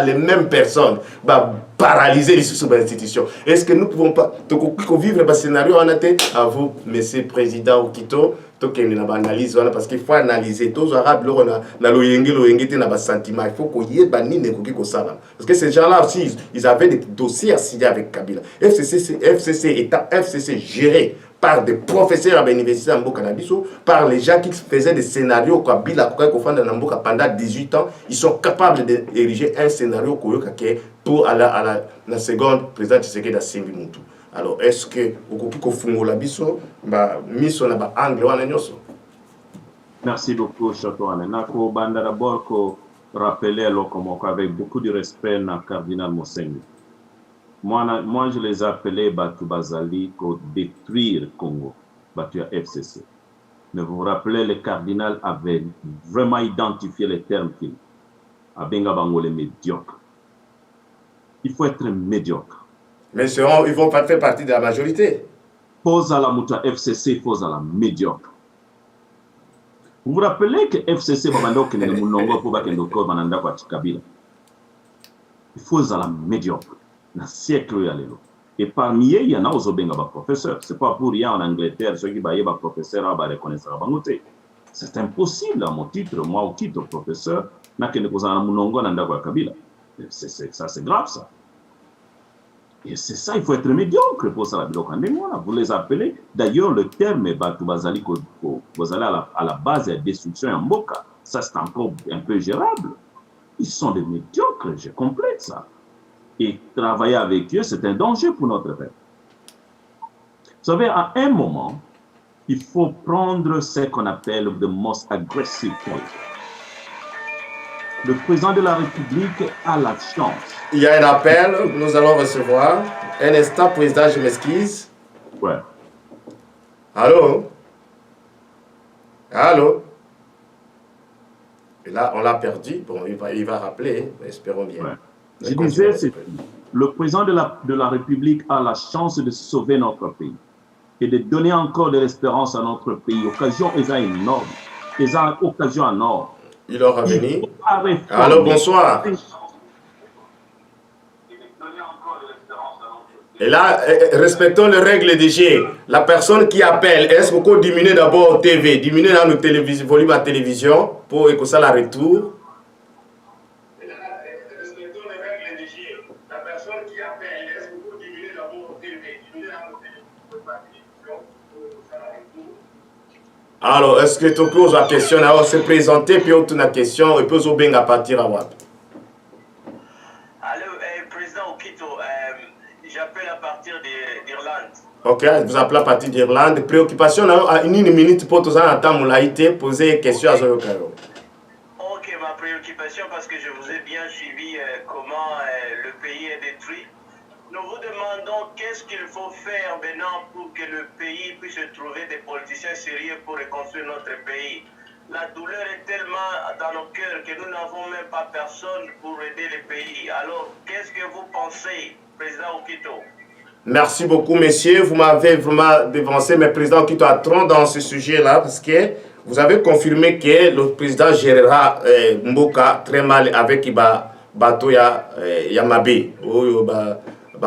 [SPEAKER 1] les mêmes personnes paralyser les sous institutions? Est-ce que nous ne pouvons pas vivre un scénario en tête à vous, monsieur le président Okito? Parce qu'il faut analyser tous les arabes sentiment. Il faut qu'on y ait parce que ces gens-là aussi ils avaient des dossiers à signer avec Kabila. FCC étant FCC géré par des professeurs à l'université Mboka-Nabiso, par les gens qui faisaient des scénarios Kabila pendant 18 ans, ils sont capables d'ériger un scénario pour la seconde présidente Tshisekedi Simbi Moutou. Alors, est-ce que
[SPEAKER 2] merci beaucoup, Chateau Nako Bandara Borko, rappeler alors avec beaucoup de respect le cardinal Mosengo. Moi, je les appelais Batu Bazali pour détruire le Congo, Batu FCC. Mais vous vous rappelez, le cardinal avait vraiment identifié les termes qu'il a benga bangolé médiocre. Il faut être médiocre.
[SPEAKER 1] Mais ils vont pas faire partie de la majorité.
[SPEAKER 2] Pose à la Mouta FCC, pose à la médiocre. Vous vous rappelez que FCC babandok ne munongo pour bakendoko bananda kwa Kabila. Il faut à la médiocre. Dans siècle yalelo. Et parmi eux, il y en a aux benga ba professeurs. C'est pas pour rien en Angleterre ceux qui baillent ba professeur ba reconnaître ba bangote. C'est impossible à mon titre, moi au titre professeur, na kende kozana munongo nanda kwa Kabila. Ça c'est grave ça. Et c'est ça, il faut être médiocre pour ça. Vous les appelez. D'ailleurs, le terme Batu Bazali, vous allez à la base de la destruction en Mboka. Ça, c'est encore un peu gérable. Ils sont des médiocres, j'ai compris ça. Et travailler avec eux, c'est un danger pour notre peuple. Vous savez, à un moment, il faut prendre ce qu'on appelle the most aggressive point. Le président de la République a la chance.
[SPEAKER 1] Il y a un appel, nous allons recevoir. Un instant, président, je m'excuse.
[SPEAKER 2] Ouais.
[SPEAKER 1] Allô? Allô? Et là, on l'a perdu. Bon, il va rappeler, espérons bien.
[SPEAKER 2] Ouais. Je disais, le président de la République a la chance de sauver notre pays et de donner encore de l'espérance à notre pays. Occasion est énorme. C'est une occasion énorme.
[SPEAKER 1] Il aura venu. Allô, bonsoir. Et là, respectons les règles du jeu. La personne qui appelle, est-ce qu'on diminue d'abord TV, diminue dans le volume à la télévision pour que ça la retour. Respectons les règles du jeu. La personne qui appelle, est-ce qu'on diminue d'abord TV, diminue dans le télévision pour que ça la retour. Alors, est-ce que tu poses la question, alors se présenter, puis tu as une question, et puis tu bien à partir à WAP.
[SPEAKER 3] Allô, président Okito, j'appelle à partir d'Irlande.
[SPEAKER 1] Ok, vous appelez à partir d'Irlande. Préoccupation, à une minute pour tous entendre poser une question à Zoyo Karo.
[SPEAKER 3] Ok, ma préoccupation, parce que je vous ai bien suivi comment le pays est détruit. Nous vous demandons qu'est-ce qu'il faut faire maintenant pour que le pays puisse trouver des politiciens sérieux pour reconstruire notre pays. La douleur est tellement dans nos cœurs que nous n'avons même pas personne pour aider le pays. Alors, qu'est-ce que vous pensez, président Okito?
[SPEAKER 1] Merci beaucoup, messieurs. Vous m'avez vraiment devancé, mais président Okito a trop dans ce sujet-là, parce que vous avez confirmé que le président gérera Mboka très mal avec Bato Yamabe.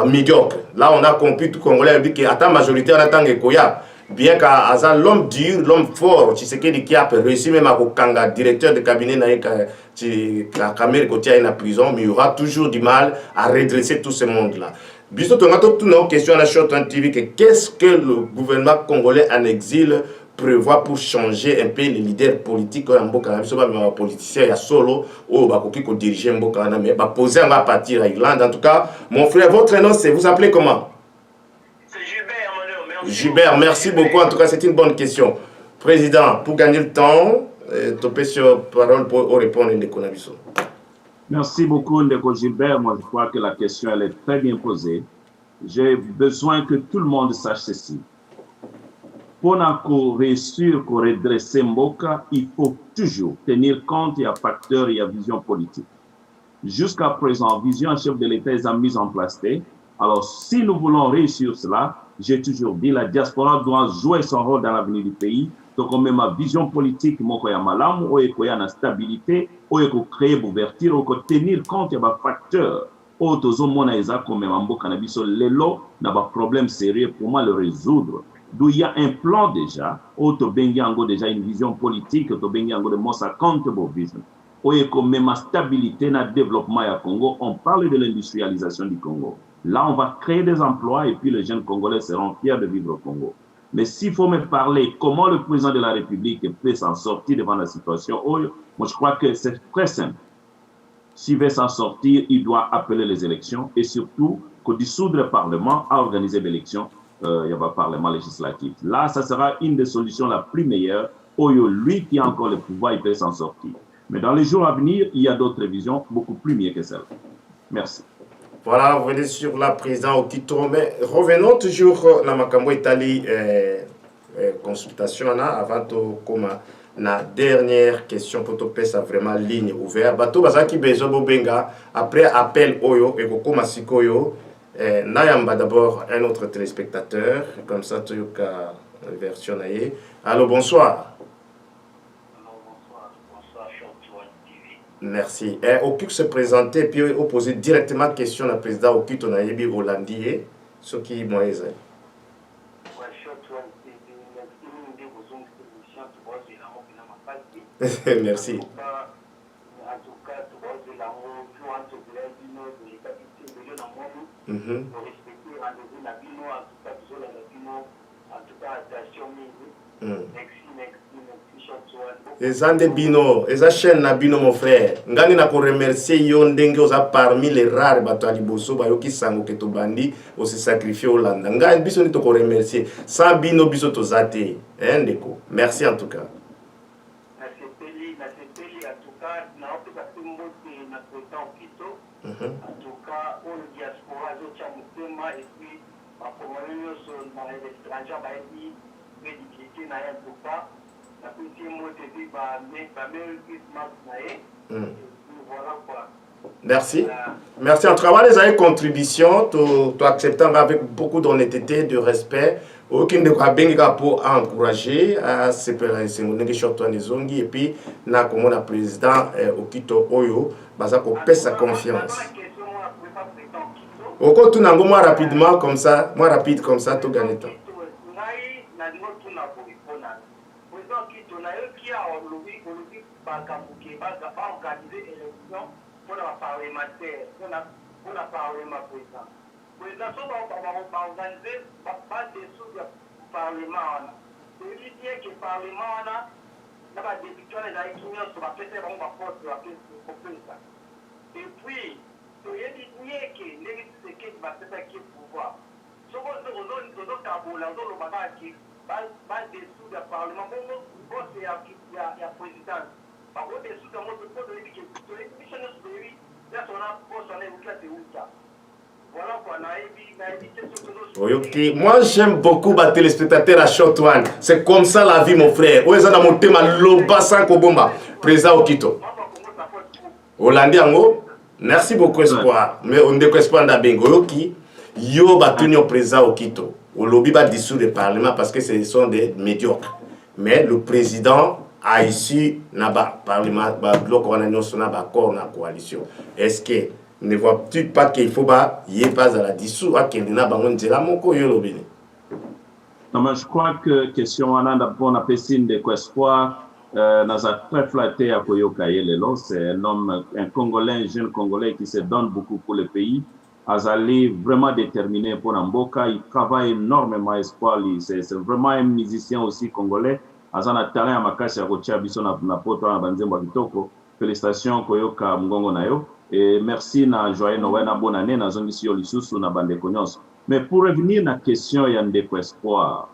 [SPEAKER 1] Médiocre. Là, on a compris tout Congolais dit qu'à ta majorité, on attend Koya. Bien qu'à l'homme dur, l'homme fort, tu sais qui a réussi même à Kanga, directeur de cabinet la caméra côté à la prison, mais il y aura toujours du mal à redresser tout ce monde-là. Biso, tu as toutes nos questions à la Shorton TV, qu'est-ce que le gouvernement congolais en exil prévoit pour changer un peu les leaders politiques en Mboka, les politiciens, il y a solo, ou qui dirige Mboka, mais poser à partir à Irlande. En tout cas, mon frère, votre nom, c'est, vous appelez comment?
[SPEAKER 3] C'est Gilbert, mon nom.
[SPEAKER 1] Gilbert, merci beaucoup. En tout cas, c'est une bonne question. Président, pour gagner le temps, topé sur parole pour répondre à l'économie.
[SPEAKER 2] Merci beaucoup, Ndeko Gilbert. Moi, je crois que la question, elle est très bien posée. J'ai besoin que tout le monde sache ceci. Pour réussir à redresser Mboka, il faut toujours tenir compte et à facteurs et à vision politique. Jusqu'à présent, vision chef de l'État est mise en place. Alors, si nous voulons réussir cela, j'ai toujours dit la diaspora doit jouer son rôle dans l'avenir du pays. Donc, on met ma vision politique, il y a malam, il y a la stabilité, il y a créer l'ouverture, il y a tenir compte des facteurs. Il y a un problème sérieux pour moi le résoudre. D'où il y a un plan déjà, déjà une vision politique, de most accountable vision. Il y a même stabilité dans le développement du Congo. On parle de l'industrialisation du Congo. Là, on va créer des emplois et puis les jeunes Congolais seront fiers de vivre au Congo. Mais s'il faut me parler comment le président de la République peut s'en sortir devant la situation, moi je crois que c'est très simple. S'il veut s'en sortir, il doit appeler les élections et surtout dissoudre le Parlement à organiser l'élection. Il y a un Parlement législatif. Là, ça sera une des solutions la plus meilleure. Lui qui a encore le pouvoir, il peut s'en sortir. Mais dans les jours à venir, il y a d'autres visions beaucoup plus mieux que celle. Merci.
[SPEAKER 1] Voilà, vous venez sur la présidente Okito, mais revenons toujours dans Makambo Italie consultation avant de commencer. La dernière question pour te ça vraiment ligne ouverte. Bato bazaki besoin bobenga après appel oyo et koko masikoyo nayamba d'abord un autre téléspectateur comme ça tu as version naie. Allô, bonsoir. Merci. Occupe se présenter puis opposer directement question à président Okito nayebi hollandais ce qui moise. Merci. Eza nde bino, eza chaîne na bino mon frère. Ngani na ko remercier yo ndenge oza parmi les rares bato aliboso bayoki sango ke to bandi o se sacrifier au landa. Ngani biso ni to ko remercier. Sans bino biso to zate. Ndeko. Merci en tout cas.
[SPEAKER 3] En tout cas, on diaspora, et puis, ma promotion sur l'étranger, crédibilité, n'a rien pour pas. La petite mot de vie, voilà quoi.
[SPEAKER 1] Merci. Merci. En travaillant les contributions, tu acceptant avec beaucoup d'honnêteté, de respect. Aucune de quoi bien pour encourager à se et puis na comme le président Okito Oyo baza ko pèse sa confiance. Oko tu nango moi rapidement comme ça, moi rapide comme ça tout gagner temps.
[SPEAKER 3] Et puis, il y a des liens qui pouvoir. Ce qu'on a dessous du Parlement, il y a président. Par contre, dessous de notre
[SPEAKER 1] moi j'aime beaucoup les téléspectateurs à Short One. C'est comme ça la vie mon frère. Où est-ce que mon thème loba sans kobomba président Okito. Hollandais ango. Merci beaucoup espoir. Mais on ne espoir na bengo yoki yo batunyo président Okito. Au lobby ba dissous le parlement parce que ce sont des médiocres. Mais le président a ici na-ba parlement ba bloc on a na ba corps na coalition. Est-ce que ne vois-tu pas qu'il faut pas y pas à la dissous à Kendina bangon la moko yo lobby.
[SPEAKER 2] Non mais je crois que question ananda pour appel signe de espoir Naza très flatté à Koyoka Yelelo, c'est un homme, un Congolais, un jeune Congolais qui se donne beaucoup pour le pays. Azali vraiment déterminé pour Namboka, il travaille énormément espoir, c'est vraiment un musicien aussi congolais. Azana talent à Makashi à Rocha Biso na poto na Banzembo Kitoko. Félicitations Koyoka Mgongo Nayo et merci na joyeux Noël na bonne année na zone ici au Lisusu na bande Konyos. Mais pour revenir à la question Yandeko espoir.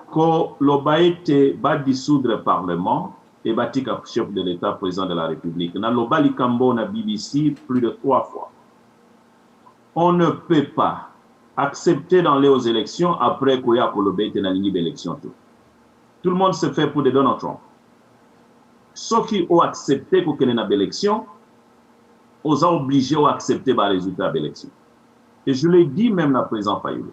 [SPEAKER 2] Quand l'Obaïte va dissoudre le Parlement et batika chef de l'État, président de la République. Dans l'Obali Kambo, na BBC, plus de 3 fois. On ne peut pas accepter d'aller aux élections après qu'il y a l'Obaïte na ligne d'élection. Tout le monde se fait pour des Donald Trump. Ceux qui ont accepté qu'il y ait une élection, ils ont obligé d'accepter les résultats de l'élection. Et je l'ai dit même à président Fayoulou.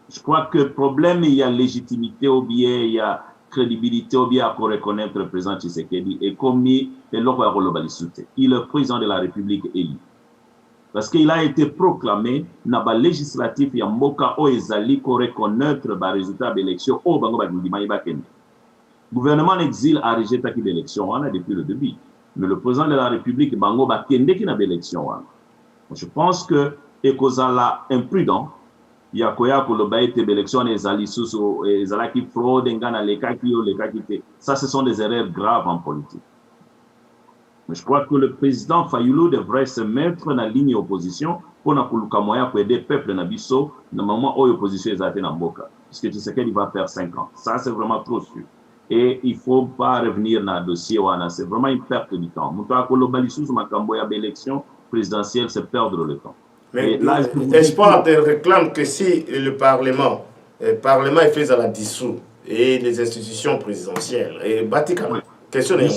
[SPEAKER 2] Je crois que le problème, il y a légitimité ou bien il y a crédibilité ou bien pour reconnaître le président Tshisekedi et comme il est le président de la République élu. Parce qu'il a été proclamé dans le législatif, il y a Mboka Oezali pour reconnaître les résultats de l'élection au Bango Bagindima. Le gouvernement en exil a rejeté l'élection depuis le début. Mais le président de la République, Bango Bakende, qui n'a pas l'élection. Je pense que Ekozala imprudent. Il y a quoi pour le bail de l'élection les alisous et zalaki fraude ngana les kakite. Ça ce sont des erreurs graves en politique. Mais je crois que le président Fayoulou devrait se mettre dans la ligne opposition pour na kuluka moya pour aider peuple na biso dans moment où l'opposition est atteinte en boka parce que tu sais qu'il va faire 5 ans. Ça c'est vraiment trop sûr. Et il ne faut pas revenir dans le dossier. C'est vraiment une perte de temps. L'élection présidentielle, c'est perdre le temps.
[SPEAKER 1] Mais Espoir réclame que si le Parlement est fait à la dissous et les institutions présidentielles, et Vatican, question est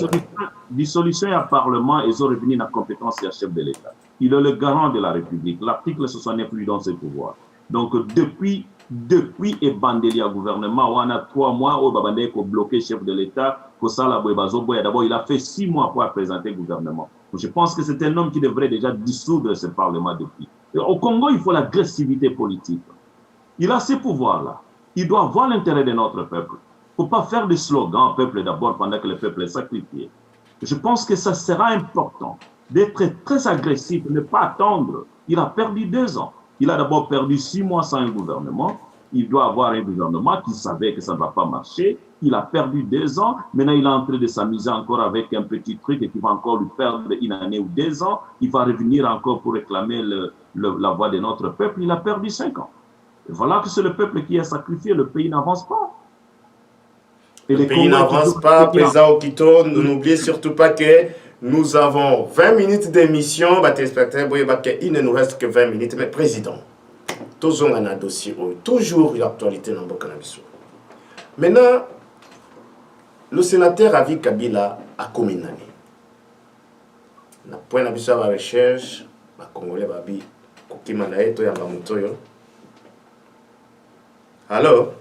[SPEAKER 2] dissolution et Parlement, ils ont revenu dans la compétence du chef de l'État. Il est le garant de la République. L'article 69 lui donne ses pouvoirs. Donc, depuis et Bandelia gouvernement, on a 3 mois où Babandé a bloqué le chef de l'État, d'abord, il a fait 6 mois pour présenter le gouvernement. Donc, je pense que c'est un homme qui devrait déjà dissoudre ce Parlement depuis. Et au Congo, il faut l'agressivité politique. Il a ces pouvoirs-là. Il doit voir l'intérêt de notre peuple. Il ne faut pas faire des slogans, peuple d'abord, pendant que le peuple est sacrifié. Je pense que ça sera important d'être très agressif, ne pas attendre. Il a perdu 2 ans. Il a d'abord perdu 6 mois sans un gouvernement. Il doit avoir un gouvernement qui savait que ça ne va pas marcher. Il a perdu 2 ans. Maintenant, il est en train de s'amuser encore avec un petit truc et qui va encore lui perdre 1 année ou 2 ans. Il va revenir encore pour réclamer la voix de notre peuple. Il a perdu 5 ans. Et voilà que c'est le peuple qui est sacrifié. Le pays n'avance pas.
[SPEAKER 1] Et le pays n'avance pas. Président Okito, n'oubliez surtout pas que nous avons 20 minutes d'émission. Il ne nous reste que 20 minutes. Mais président, toujours un dossier, toujours l'actualité dans le cannabis. Maintenant, le sénateur Avi Kabila a communani. Na point na biso ba recherche, ba Congolais babi kokima na eto ya bamutoyo. Allô?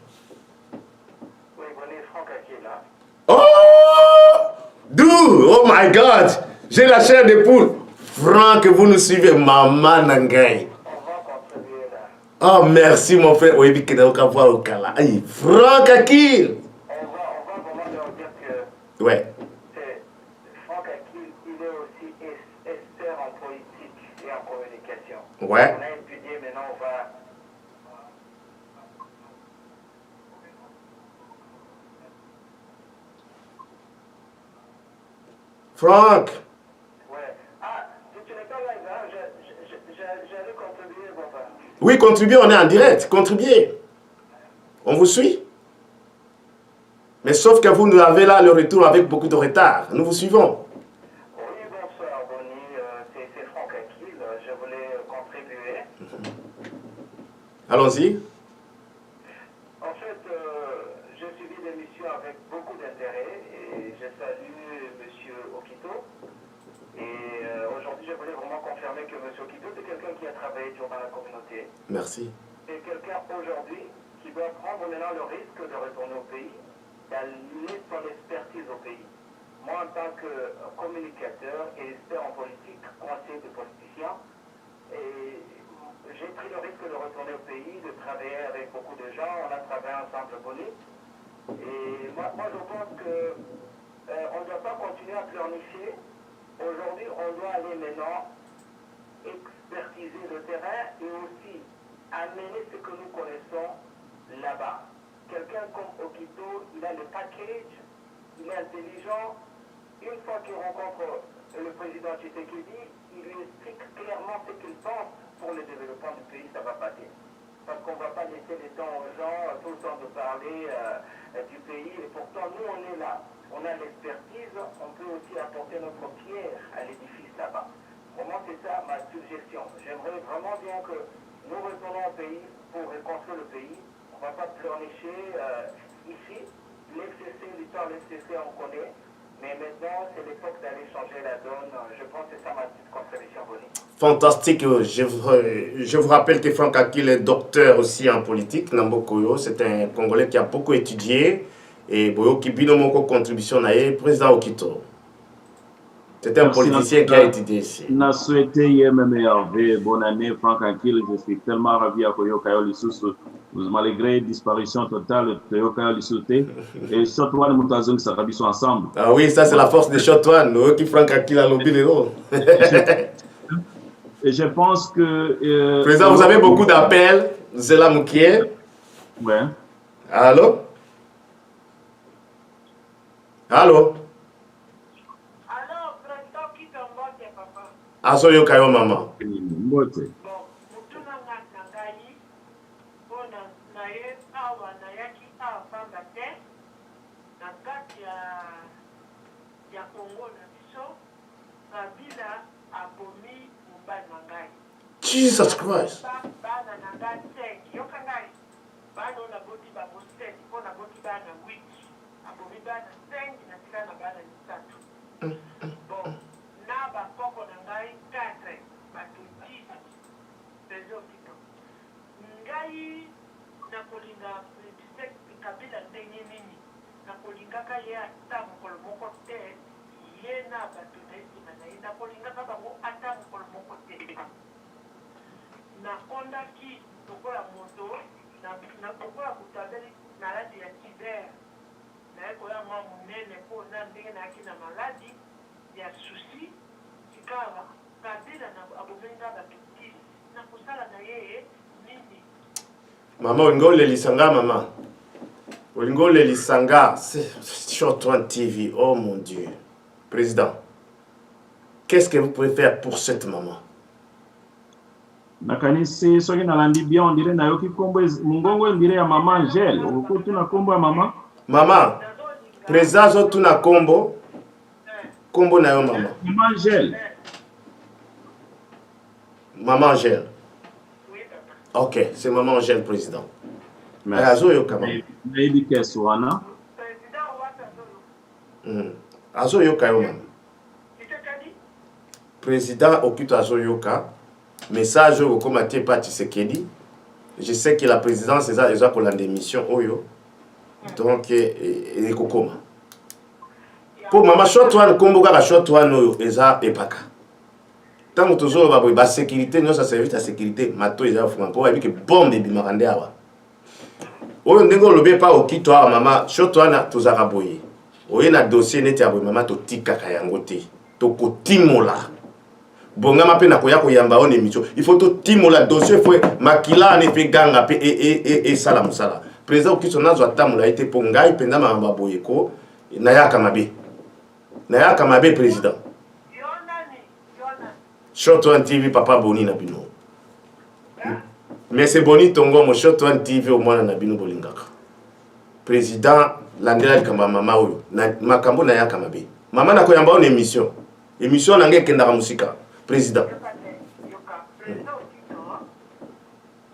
[SPEAKER 1] Oh! D'où? Oh my God! J'ai la chair de poule. Franck, vous nous suivez, maman Nangai. Oh, merci mon frère. Oui, Franck Akil.
[SPEAKER 3] On va vraiment leur dire que
[SPEAKER 1] ouais.
[SPEAKER 3] Franck Akil, il est aussi expert en politique et en communication.
[SPEAKER 1] Ouais.
[SPEAKER 3] On a étudié, maintenant on va...
[SPEAKER 1] Franck.
[SPEAKER 3] Ouais. Ah, tu n'es pas live, hein? J'allais contribuer, papa.
[SPEAKER 1] Oui, contribuer, on est en direct. Contribuer. On vous suit. Mais sauf que vous nous avez là le retour avec beaucoup de retard. Nous vous suivons.
[SPEAKER 3] Oui, bonsoir, Bonnie. C'est Franck Akil. Je voulais contribuer.
[SPEAKER 1] Allons-y.
[SPEAKER 3] En fait, j'ai suivi l'émission avec beaucoup d'intérêt et je salue M. Okito. Et aujourd'hui, je voulais vraiment confirmer que M. Okito, c'est quelqu'un qui a travaillé dur dans la communauté.
[SPEAKER 1] Merci.
[SPEAKER 3] C'est quelqu'un aujourd'hui qui doit prendre maintenant le risque de retourner au pays, d'allier son expertise au pays. Moi, en tant que communicateur et expert en politique, conseiller de politiciens, j'ai pris le risque de retourner au pays, de travailler avec beaucoup de gens. On a travaillé ensemble, Bonnie. Et moi, je pense qu'on ne doit pas continuer à pleurnicher. Aujourd'hui, on doit aller maintenant expertiser le terrain et aussi amener ce que nous connaissons là-bas. Quelqu'un comme Okito, il a le package, il est intelligent. Une fois qu'il rencontre le président Tshisekedi, il lui explique clairement ce qu'il pense pour le développement du pays, ça va passer. Parce qu'on ne va pas laisser le temps aux gens tout le temps de parler du pays. Et pourtant, nous, on est là. On a l'expertise, on peut aussi apporter notre pierre à l'édifice là-bas. Vraiment, c'est ça ma suggestion. J'aimerais vraiment bien que nous retournons au pays pour reconstruire le pays. On ne va pas pleurnicher ici. L'FCC, l'histoire de l'FCC, on connaît. Mais maintenant, c'est l'époque d'aller changer la donne. Je pense que c'est ça ma petite contribution, Bonnie.
[SPEAKER 1] Fantastique. Je vous rappelle que Franck Akil est docteur aussi en politique. Nambokoyo, c'est un Congolais qui a beaucoup étudié. Et Boyo Kibino Moko contribution à président Okito. C'est un politicien qui a étudié ici.
[SPEAKER 2] Je souhaité MMRV, bonne année, Franck Akil. Je suis tellement ravi à Koyo Kayoli Soussou. Malgré disparition totale de Koyo Kayoli Souté. Et Shotwan et Moutazong Sarabi sont ensemble.
[SPEAKER 1] Ah oui, ça c'est la force de Shotwan. Nous qui Franck Akil a lobby les lots.
[SPEAKER 2] Et je pense que...
[SPEAKER 1] Président, vous avez beaucoup d'appels. Zela Moukier.
[SPEAKER 2] Ouais.
[SPEAKER 1] Allô? Allô?
[SPEAKER 4] Alors, président qui t'envoie, papa.
[SPEAKER 1] Aso yo kayo maman.
[SPEAKER 2] Mbote.
[SPEAKER 4] Bon, mutuna ngai, bona naye awa nayaki awa pamba te. na kati ya Congo na biso Kabila abomi mobali na ngai.
[SPEAKER 1] Jesus Christ.
[SPEAKER 4] Bana na ngai 5 yoka ngai bana na boti ba bo 7 mpo na boti bana 8 abomi bana 5 na tika na bana 3. Bon na bakoko na ngai 4 bato 10 pezo kito ngai na kolinga Kabila ndenge nini na kolingaka ye ata mokolo moko te ye na bato na esima na ye na kolingaka bango ata mokolo moko te na ondaki lokola moto na lokola moto abeli maladi ya tiber naye koya mwa monene mpo na ndenge nayaki na maladi ya susi sikaba Kabila abomenga bato 10 na kosala na ye nini.
[SPEAKER 1] Maman, Olingo Lelisanga, maman. Olingo Lelisanga, c'est Short One TV. Oh mon Dieu. Président, qu'est-ce que vous pouvez faire pour cette maman?
[SPEAKER 2] Nakanisi soki nalandi bien on dirait nayoki kombo mungongo on dirait ya maman Angèle. Uko tuna kombo ya maman?
[SPEAKER 1] Maman, président zo tuna kombo. Kombo na yo maman.
[SPEAKER 2] Maman Angèle.
[SPEAKER 1] Maman Angèle.
[SPEAKER 4] Oui, papa.
[SPEAKER 1] Ok, c'est maman Angèle, président.
[SPEAKER 2] Merci.
[SPEAKER 1] Azo yo kama.
[SPEAKER 2] Nayebi keso wana.
[SPEAKER 4] Président wata solo.
[SPEAKER 1] Azo yo kayo maman.
[SPEAKER 4] Itekadi?
[SPEAKER 1] Président Okito Azo Yoka. Message au comité pas Tshisekedi. Je sais que la présidence est déjà pour la démission Oyo. Donc et kokoma. Pour maman short one kombo ka short one Oyo eza epaka. Tant que toujours ba sécurité nous ça service à sécurité mato eza fuma pour que bombe bimarande awa. Oyo ndengo lobe pa Okito a maman short one tozaka boye. Oyo na dossier neti ya boye maman to tika ka yango te. To kotimola. Bongama pe na koya koyamba on émission. Il faut to timola dossier faut makila ne fait ganga pe et sala musala. Président Okito nazo atamula été pour ngai penda mamba boyeko na yaka mabe. Na yaka mabe président.
[SPEAKER 4] Yonani.
[SPEAKER 1] Short One TV papa boni na bino. Mais c'est boni tongo mo Short One TV au moins na bino bolingaka. Président landela kamba mama oyo na makambo na yaka mabe. Mama na koyamba on émission. Émission na nge kenda musika. Président.
[SPEAKER 4] Yoka. Président Okito.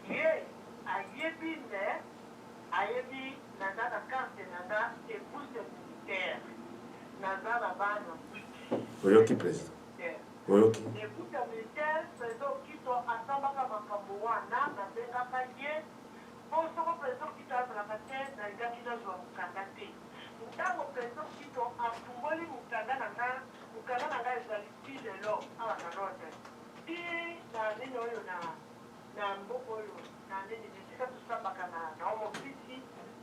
[SPEAKER 4] Ye ayebi ne ayebi nanda kante nanda épouse militaire. Nanda la bana.
[SPEAKER 1] Oyoki président. Oyoki.
[SPEAKER 4] Épouse militaire président Okito asambaka makambo wana na bengaka ye. Bon soko président Okito azalaka te na egaki nazwa mokanda te. Ntango président Okito afungoli mokanda na nga mokanda na nga ezali ti lelo awa na rote ti na nini oyo na mboko oyo na nini esika tosambaka na omofisi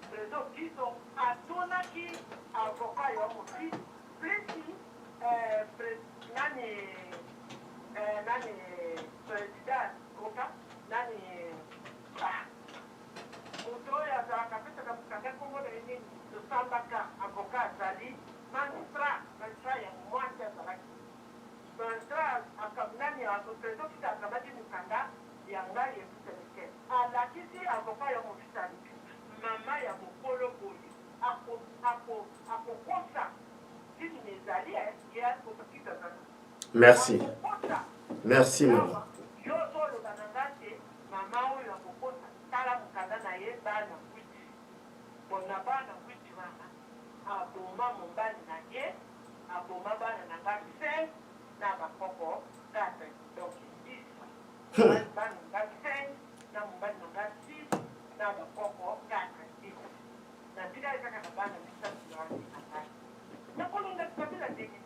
[SPEAKER 4] président Okito atunaki avoka ya omofisi plesi nani président oka nani moto oyo azalaka pesaka mokanda kongo na nini tosambaka avoka azali magistrat ya mwasi azalaki magistrat nani président Okito akamati mokanda ya ngai efuta mike alakisi avoka ya mofisali mama ya mokolo boye akokosa tini ezali ye Okito azali.
[SPEAKER 1] Merci. Merci maman.
[SPEAKER 4] Yo oloba na nga te mama oyo akokosa tala mokanda na ye bana 8 bona bana 8 wana aboma mobali na ye aboma bana na nga 5 na bakoko 4 donc 10 bana na nga 5 na mobali na nga 6 na bakoko 4 10 na tika ezaka na bana misatu na ngai nakolinga Kabila ndenge.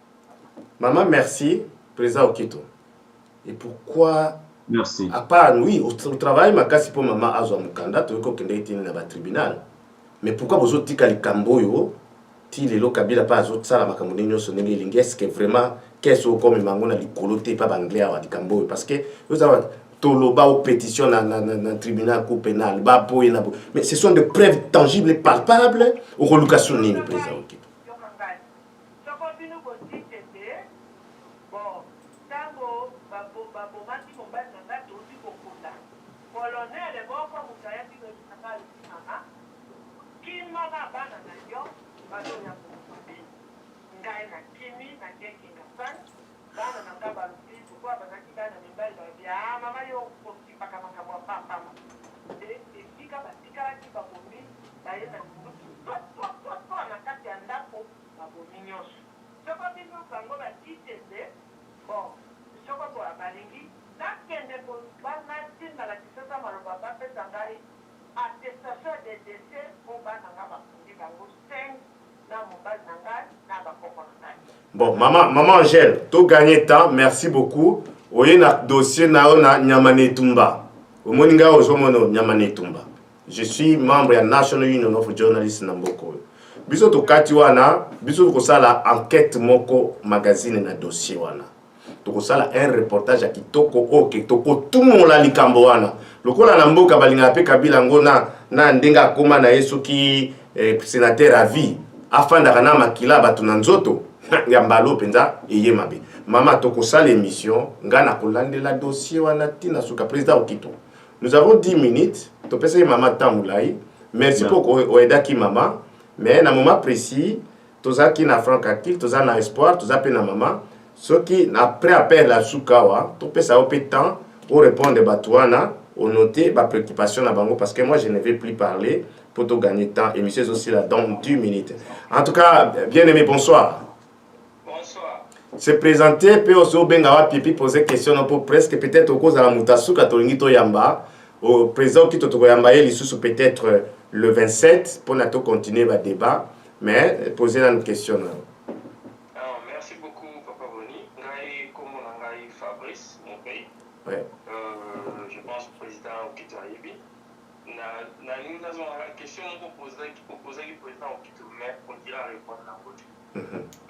[SPEAKER 1] Maman, merci, président Okito. Et pourquoi,
[SPEAKER 2] Merci.
[SPEAKER 1] à part, oui, au travail, ma casse pour maman Azwa Mukanda, tu veux qu'on ait été dans le tribunal. Mais pourquoi vous autres, les Kamboyo, ti les Kabila pas aux autres, ça, la Macamounio, sonné les lingues, est-ce que vraiment, qu'est-ce que comme Mangon a dit, coloté, pas anglais, à di Kamboyo, parce que vous avez Toloba aux pétitions dans le tribunal pénal, mais ce sont des preuves tangibles et palpables au relocation, le président Okito.
[SPEAKER 4] bazoya kokobi ngai na kimi na ngekinga sana bana na nga baluki pourkoi bazalaki bana mibali babia mama yo kokipaka makambo ya pambama esika batikalaki babomi baye na kutu na kati ya ndako babomi nyonso soko biso bango batitende bon soko boya balingi nakende banatinda na kisasa maloba bapesa ngai attestation de décès po bana nga bafundi bango 5 na mobali na ngai na bakoko na ngai.
[SPEAKER 1] Bon, maman Angèle, tout gagné temps, merci beaucoup. Oye na dossier na Nyamane Tumba. Omoninga ozomono Nyamane Tumba. Je suis membre de la National Union of Journalists Namboko. Biso to kati wana, biso ko sala enquête moko magazine na dossier wana. To sala un reportage à kitoko oke toko tout mon la likambo wana. Lokola na mboka balinga pe Kabila ngona na ndenga koma na yesu ki sénateur à vie afin d'ana makila batu na nzoto ya mbalo penza eye mabe. Mama toko sala émission ngana kolandela dossier wana tina suka président Okito. Nous avons 10 minutes. To pesa mama tamulai. Merci pour oedaki mama. Mais na moment précis, toza ki na franc akil, toza na espoir, toza pe na mama. Ce qui après appel la soukawa, to pesa au temps pour répondre batouana, au noter ma préoccupation na bango parce que moi je ne vais plus parler pour te gagner temps. Émission aussi là dans 10 minutes. En tout cas, bien aimé, bonsoir.
[SPEAKER 3] Bonsoir.
[SPEAKER 1] Se présenter peut aussi au bengawa pipi poser question pour presque peut-être au cause de la mutation catholique to yamba au président qui to yamba il sous peut-être le 27 pour nous continuer le débat mais poser une question.
[SPEAKER 3] Alors, merci beaucoup Papa Boni. Ngai comme ngai Fabrice mon pays.
[SPEAKER 1] Ouais.
[SPEAKER 3] Je pense président Okito Ayebi. Na nous avons la question pour poser le président Okito mais on dira répondre la vote.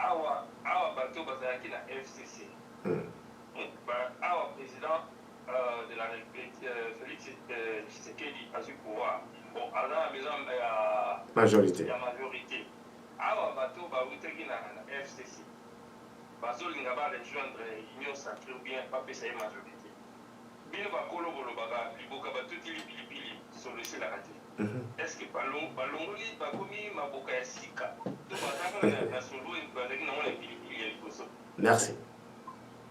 [SPEAKER 3] Awa bato bazalaki na FCC. Awa président de la République Félix Tshisekedi a eu pouvoir. Bon, alors la maison
[SPEAKER 1] Majorité.
[SPEAKER 3] La majorité. Awa bato bautaki na FCC. Bazolinga ba rejoindre Union sacrée ou bien pas pesa majorité. Bino bakolo bolobaka liboka batuti lipilipili solution la raté. Est-ce que balongoli bakomi maboka ya sika?
[SPEAKER 1] Merci.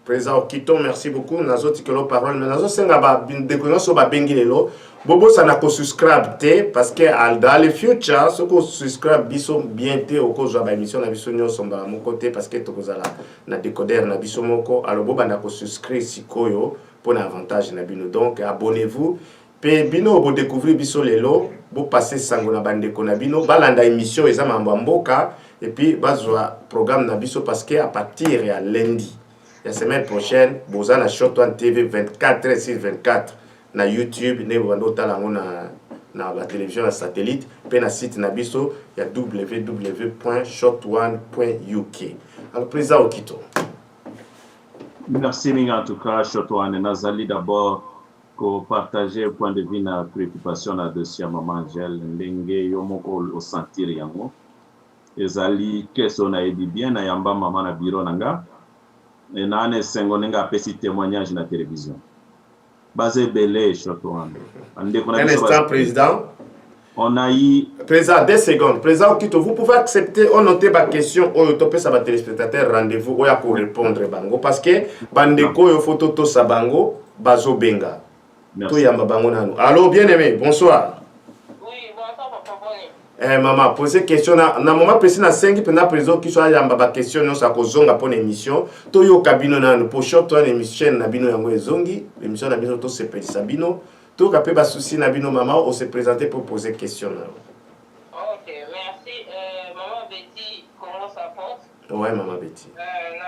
[SPEAKER 1] Président Okito, merci beaucoup. Nazo tikelo parole. Mais nazo senga ba bindeko so ba bengilelo. Bobo ça na ko subscribe te parce que dans le future ce ko subscribe biso bien te au cause ba émission na biso nyo somba mon côté parce que to kozala na décodeur na biso moko. Alors boba na ko subscribe sikoyo pour l'avantage na bino. Donc abonnez-vous. Pe bino bo découvrir biso lelo, bo passer sango na bandeko na bino, balanda émission eza mambo mboka et puis bazwa programme na biso parce que à partir ya lundi la semaine prochaine boza na Shot One TV 24/6/24 na YouTube ne bando talango na la télévision la satellite pe na site na biso ya www.shotone.uk. Alors président Okito.
[SPEAKER 2] Merci en tout cas Shot One Nazali d'abord pour partager un point de vue na préoccupation na dossier maman Angèle ndenge yo moko o sentir yango ezali keso na ebi bien na yamba maman na bureau nanga et na ne sengo nenga pesi témoignage na télévision basé belé Shot One ande kona
[SPEAKER 1] un instant président
[SPEAKER 2] on a eu
[SPEAKER 1] président 2 secondes président Okito vous pouvez accepter on noter ma question au topé ça ba téléspectateur rendez-vous oya pour répondre bango parce que bandeko yo photo to sabango bazo benga.
[SPEAKER 2] Merci.
[SPEAKER 1] Allô, bien-aimé, bonsoir.
[SPEAKER 4] Oui, bonsoir, Papa Boni.
[SPEAKER 1] Maman, posez question. Na moment précis, na 5 pena président qui soit yamba ba question non sa kozonga pour émission. To yo kabino na no pocho to na émission na bino yango ezongi, émission na bino to se pedi sabino. To kapé ba souci na bino maman, on se présenter pour poser question na.
[SPEAKER 4] Ok, merci. Maman Betty, comment ça porte?
[SPEAKER 1] Ouais, maman Betty.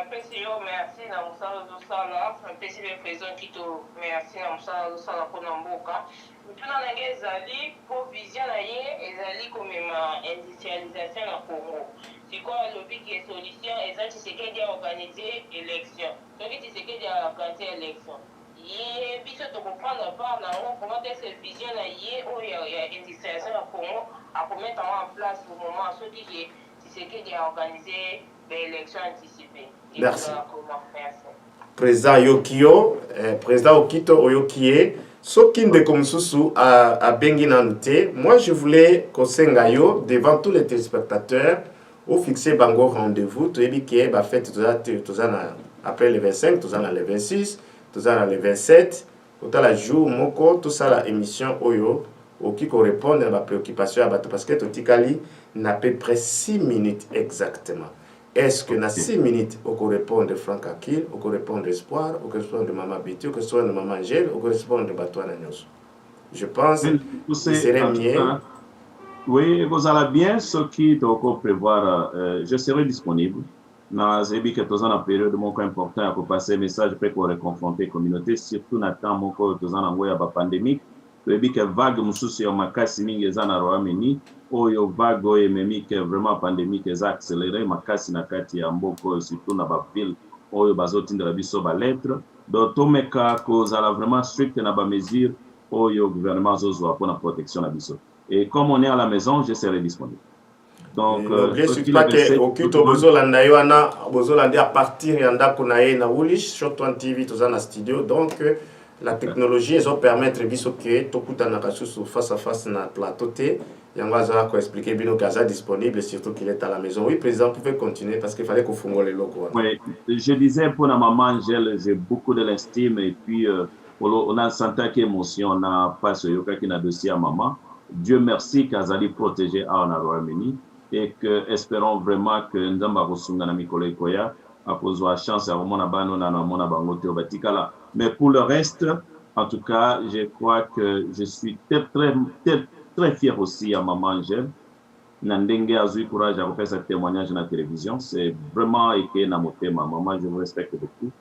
[SPEAKER 4] Merci, merci na musala dosala. Merci le président qui te merci na musala dosala pour Namboka. Mpona na nge ezali pour vision na ye ezali comme ma industrialisation na Congo. C'est quoi le but qui est solution ezali Tshisekedi a organisé élection. Donc Tshisekedi a organisé élection. Et puis to comprendre pas na comment est-ce vision na ye o ya industrialisation na Congo a mettre en place au moment ce qui est Tshisekedi a organisé l'élection anticipée.
[SPEAKER 1] Merci. Président Yokio, président Okito Oyokie, Sokinde comme Soussou à Benginante. Moi, je voulais qu'on s'engaille devant tous les téléspectateurs au fixer bango rendez-vous tu ebi ke ba fête toza na après le 25 toza na le 26 toza na le 27 totala jour moko tosala émission oyo oki ko répondre à ba préoccupation ya bato parce que totikali na à peu près 6 minutes exactement. Est-ce que dans 6 minutes, on peut répondre de Franck Akil, on peut répondre d'Espoir, on peut répondre de Maman Betty, on peut répondre de Maman Angèle, on peut répondre de Batouana Nyos. Je pense que ce serait mieux.
[SPEAKER 2] Oui, vous allez bien, ce qui doit prévoir, je serai disponible. Dans la période de important pour passer un message pour reconfronter la communauté, surtout dans le temps de la pandémie. Ebi que vague mususu ya makasi mingi eza na Roameni oyo vague oyo ememi ke vraiment pandémie eza accéléré makasi na kati ya mboko surtout na ba ville oyo bazotindela biso ba lettre donc tomeka kozala vraiment strict na ba mesure oyo gouvernement azozwa pour la protection na biso et comme on est à la maison je serai disponible.
[SPEAKER 1] Donc bien sûr pas que okito bozolanda yo wana bozolanda à partir ya ndako na ye na Woolish Shot1 TV toza na studio donc la technologie ils ont permettre biso que tokutana kasusu face à face na plateau té yango azala ko expliquer bino kaza disponible surtout qu'il est à la maison. Oui président, vous pouvez continuer parce qu'il fallait qu'on fongole loko.
[SPEAKER 2] Oui, je disais pour la maman Angèle, j'ai beaucoup de l'estime et puis on a senti émotion on a pas ce yoka qui n'a dossier à maman. Dieu merci qu'Azali protégé à Royaume-Uni et que espérons vraiment que Ndamba Rosunga na Mikole Koya a posé la chance à mon abano na mon abangote au Batikala. Mais pour le reste, en tout cas, je crois que je suis très fier aussi à Maman Angèle. Nandenge a eu courage à faire ce témoignage dans la télévision. C'est vraiment écrit dans mon thème. Maman, je vous respecte beaucoup.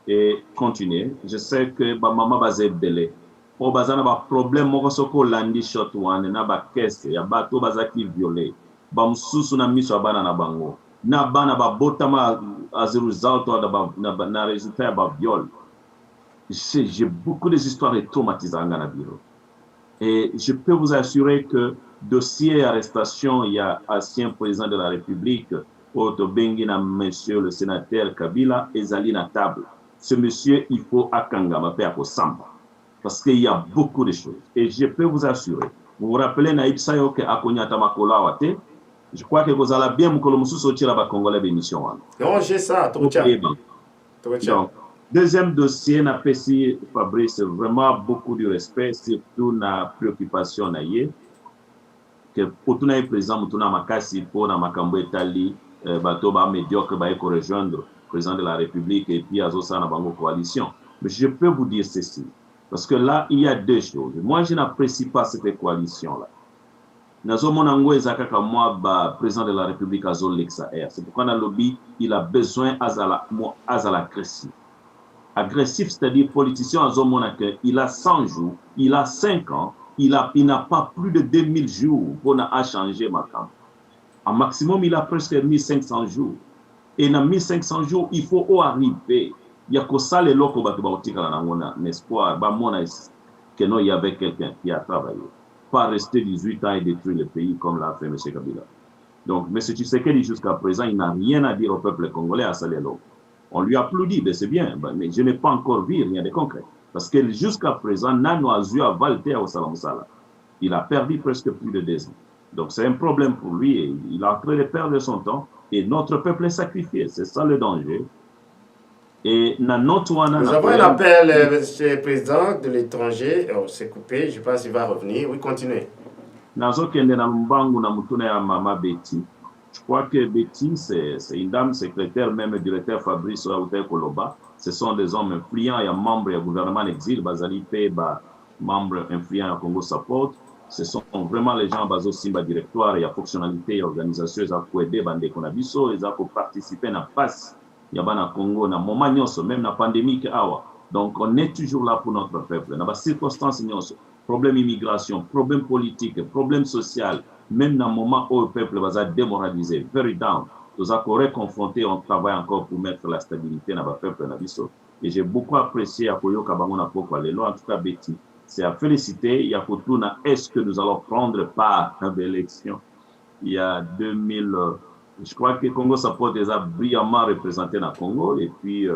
[SPEAKER 2] Et continuez. Je sais que ma maman va se belé. Au bazana ba problème moko soko landi shot one na ba caisse ya bato bazaki violé. Ba msusu na miso abana na bango. Na bana ba botama aziruzalto na résultat ya ba viol. J'ai beaucoup d'histoires traumatisantes dans la bureau. Et je peux vous assurer que dossier arrestation, il y a ancien président de la République, Otto Bengina, monsieur le sénateur Kabila, et Zalina Table. Ce monsieur, il faut Akangama, faire au Samba. Parce qu'il y a beaucoup de choses. Et je peux vous assurer, vous vous rappelez, Naïb Sayo, que Akonyata Makola Wate, je crois que vous allez bien me sortir la Congolais d'émission.
[SPEAKER 1] Non, j'ai ça, tout
[SPEAKER 2] donc, deuxième dossier, na pesi Fabrice, vraiment beaucoup de respect, surtout na préoccupation na ye. Que pour tout le président, tout na makasi pour na makambo etali, bato ba médiocre ba eko rejoindre le président de la République et puis azosa na bango coalition. Mais je peux vous dire ceci, parce que là, il y a deux choses. Moi, je n'apprécie pas cette coalition-là. Nazo monango ezakaka moi ba président de la République azol lexa air. C'est pourquoi dans le lobby, il a besoin azala agressif. Agressif, c'est-à-dire politicien à Zomona, il a 100 jours, il a 5 ans, il n'a pas plus de 2000 jours pour changer ma camp. En maximum, il a presque 1500 jours. Et dans 1500 jours, il faut arriver. Il y a que ça, les locaux, l'espoir, que non, il y avait quelqu'un qui a travaillé. Pas rester 18 ans et détruire le pays comme l'a fait M. Kabila. Donc, M. Tshisekedi, jusqu'à présent, il n'a rien à dire au peuple congolais à Salélo. On lui applaudit, mais c'est bien, mais je n'ai pas encore vu rien de concret. Parce que jusqu'à présent, Nano Azua Valter au Salamsala, il a perdu presque plus de 2 ans. Donc c'est un problème pour lui, et il est en train de perdre son temps, et notre peuple est sacrifié, c'est ça le danger. Et nous
[SPEAKER 1] avons un appel, monsieur le président de l'étranger, c'est coupé, je pense qu'il va revenir, oui, continuez.
[SPEAKER 2] Je crois que Betty, c'est une dame secrétaire, même directeur Fabrice Raouté Koloba. Ce sont des hommes influents, il y a membres du gouvernement en exil, Bazali Peba, membres influents à Congo Support. Ce sont vraiment les gens baso Simba directoire, il y a fonctionnalité, il y a organisation, ils ont aidé Bande Konabiso, ils ont participé à la passe, il y a dans Congo, dans moment même dans la pandémie. Donc on est toujours là pour notre peuple. Dans les circonstances, problème immigration, problème politique, problème social. Même dans le moment où le peuple va être démoralisé, very down, nous avons confronté, on travaille encore pour mettre la stabilité dans le peuple. Et j'ai beaucoup apprécié à Koyo Kabangona Pokwalelo, en tout cas Betty. C'est à féliciter. Il y a Kotuna, est-ce que nous allons prendre part à l'élection? Il y a 2000, je crois que Congo Support les a brillamment représentés dans le Congo. Et puis,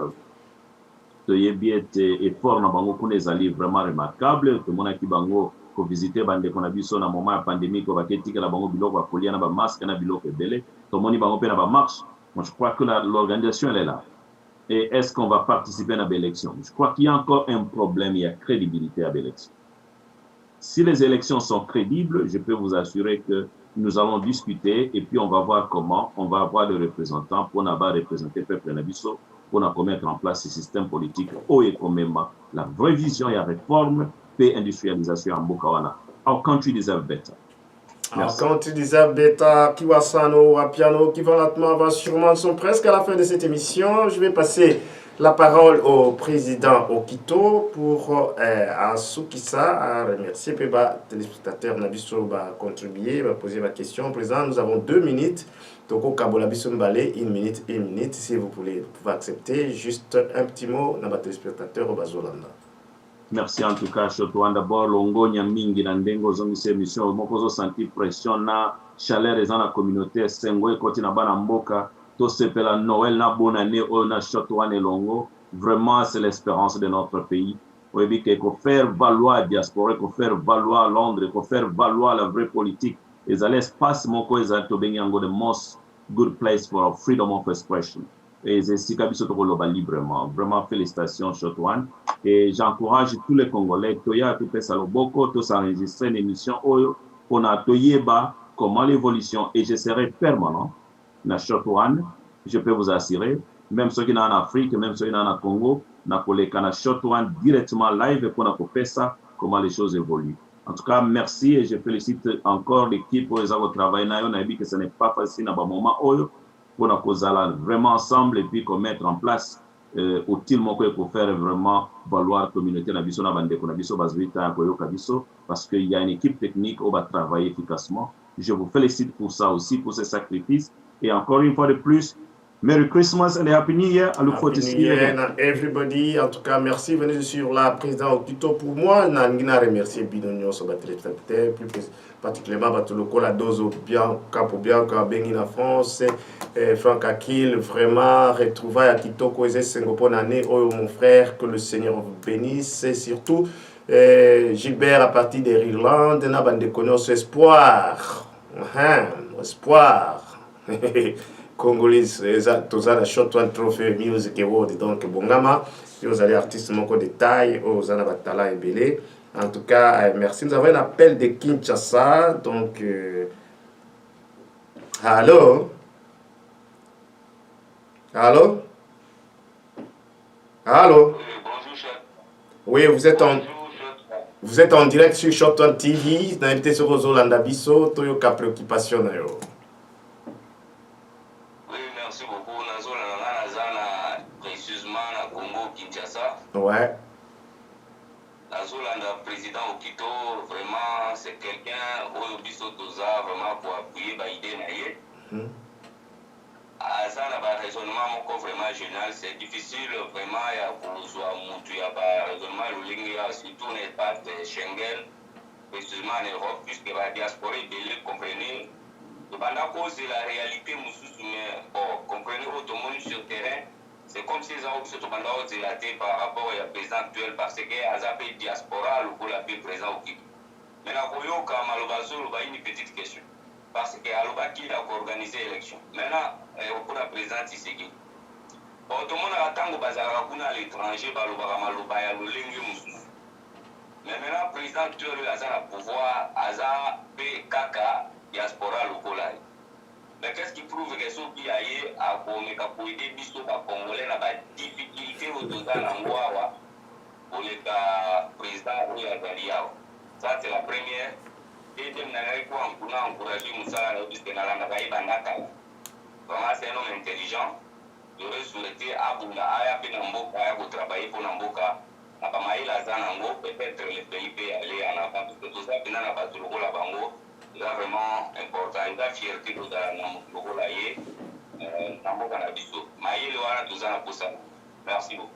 [SPEAKER 2] Toyebi est fort dans Bango, qu'on les alliés vraiment remarquables. Tout le monde a qui Bango. ko visiter bande ko na biso na moment ya pandémie ko baketi la bango biloko ba kolia na ba masque na biloko ebele to moni bango pe na ba marche. Moi je crois que l'organisation elle est là. Et est-ce qu'on va participer à l'élection? Je crois qu'il y a encore un problème, il y a crédibilité à l'élection. Si les élections sont crédibles, je peux vous assurer que nous allons discuter et puis on va voir comment on va avoir des représentants pour représenter le peuple Nabiso, pour mettre en place ce système politique haut et quand même la vraie vision et la réforme et industrialisation en Bukawana. Our country deserves better.
[SPEAKER 1] Alors, quand tu disais Beta, Kiwasano, Wapiano, qui va sûrement sont presque à la fin de cette émission. Je vais passer la parole au président Okito pour Asukisa à remercier les téléspectateurs Nabiso va contribuer, va poser ma question. Président, nous avons 2 minutes. Donc au Kabola Bissombale, 1 minute, 1 minute. Si vous pouvez accepter, juste un petit mot dans les téléspectateurs au Bazolanda.
[SPEAKER 2] Merci en tout cas, Chotouan. D'abord, Longo Nyamingi, Nandengo, Zomis émission, Mokozo senti pression, na chaleur et dans la communauté, Sengo et Koti Nabana Mboka, tout ce que la Noël, na bonne année, na Chotouan et Longo. Vraiment, c'est l'espérance de notre pays. Oui, qu'il faut faire valoir la diaspora, il faut faire valoir Londres, il faut faire valoir la vraie politique. Et ça laisse pas Moko et Zato Benyango, the most good place for freedom of expression. Et c'est ce qu'on librement. Vraiment, félicitations, Chotouan. Et j'encourage tous les Congolais, Toya, tout Saloboko, tous enregistrer une émission pour a Toyeba, comment l'évolution, et je serai permanent, na Chotouan, je peux vous assurer, même ceux qui sont en Afrique, même ceux qui sont en Congo, na koleka na Chotouan directement live pour na faire ça, comment les choses évoluent. En tout cas, merci et je félicite encore l'équipe pour les travail. On a dit que ce n'est pas facile dans le moment où pour nous aller vraiment ensemble et puis qu'on mettre en place utilement pour faire vraiment valoir la communauté parce qu'il y a une équipe technique qui va travailler efficacement. Je vous félicite pour ça aussi, pour ce sacrifice. Et encore une fois de plus, Merry Christmas and Happy New Year. I look forward to seeing you again.
[SPEAKER 1] Everybody. En tout cas, merci. Venez sur la présidente Okito pour moi. Nangina remercier Bidonio sur la plus particulièrement tout le la dose bien capo bien bengi na France Franck Akil vraiment retrouvaille à Kitoko et Singapore année oh mon frère que le Seigneur vous bénisse et surtout Gilbert à partir de l'Irlande n'a pas de connaître espoir espoir Congolais tous à la Shot One Trophy Music Award donc Bongama et aux artistes moko de taille aux anabatala et belé. En tout cas, merci. Nous avons un appel de Kinshasa. Donc, allô? Allô? Allô? Oui, vous êtes en direct sur Shot One TV. Vous invité sur Zolanda Bisso. Toyoka préoccupation.
[SPEAKER 5] Oui, merci beaucoup. Nazolanda précisément à Congo, Kinshasa.
[SPEAKER 1] Ouais.
[SPEAKER 5] Nazolanda président Okito, vraiment c'est quelqu'un au biso toza vraiment pour appuyer ba idée naie. Ça na ba raisonnement moko vraiment génial, c'est difficile vraiment ya kozwa mutu ya ba raisonnement lolingi ya surtout on est pas de Schengen, précisément en Europe puisque la diaspora belé comprenez. Pendant cause de la réalité mususu mais bon, comprenez autrement sur terrain. C'est comme si les gens se ont dilaté par rapport au président actuel parce que les diaspora pour la paix présent au Kiki. Maintenant, il y a une petite question. Parce que qui a organisé l'élection. Maintenant, pour la présidente Tshisekedi. Bon, tout le monde attend que à l'étranger, mais maintenant, le président actuel a le pouvoir, a Kaka, diaspora locale. Mais qu'est-ce qui prouve que ce qui a eu à aider les Congolais dans la difficulté au-delà de l'Angoua pour le président Ouya. Ça, c'est la première. Deuxième, on a encouragé Moussa puisque dans la vraiment, c'est un homme intelligent. J'aurais souhaité à Bunda Aya Penamboka pour travailler pour Namboka. À Bamaïla Zanango, peut-être le pays peut aller en avant parce que tout ça, il n'a pas de rôle à Bango. C'est vraiment important. Il a fierté de la Merci beaucoup.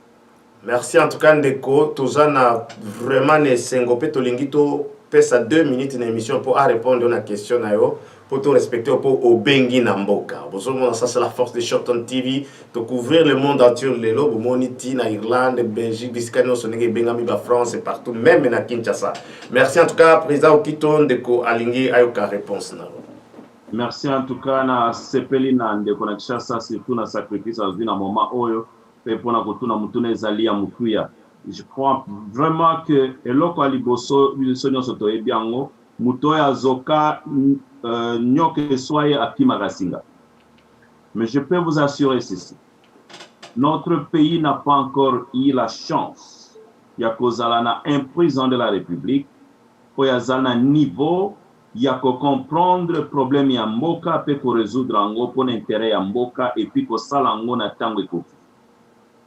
[SPEAKER 1] Merci en tout cas Ndeko. Tozana vraiment ne sengope tolingito pesa 2 minutes une émission pour répondre à la question nayo pour tout respecter pour Obengi Namboka. Ça c'est la force de Shorton TV de couvrir le monde entier les lobes moniti na Irlande, Belgique, Biscano, Sonege, Bengami, France et partout même na Kinshasa. Merci en tout cas président Okito Ndeko Alingi ayoka réponse na.
[SPEAKER 2] Merci en tout cas na sepeli na Ndeko na Kinshasa surtout na sacrifice à na moment oyo. Je crois vraiment que eloko aliboso bisonyo soto ebiango mutoya zoka nyoke soye akima kasinga. Mais je peux vous assurer ceci. Notre pays n'a pas encore eu la chance ya kozala na un président de la République pour yazala na niveau ya ko comprendre problème ya mboka pe ko résoudre ango pour l'intérêt ya mboka et puis ko sala ango na tango ekofi.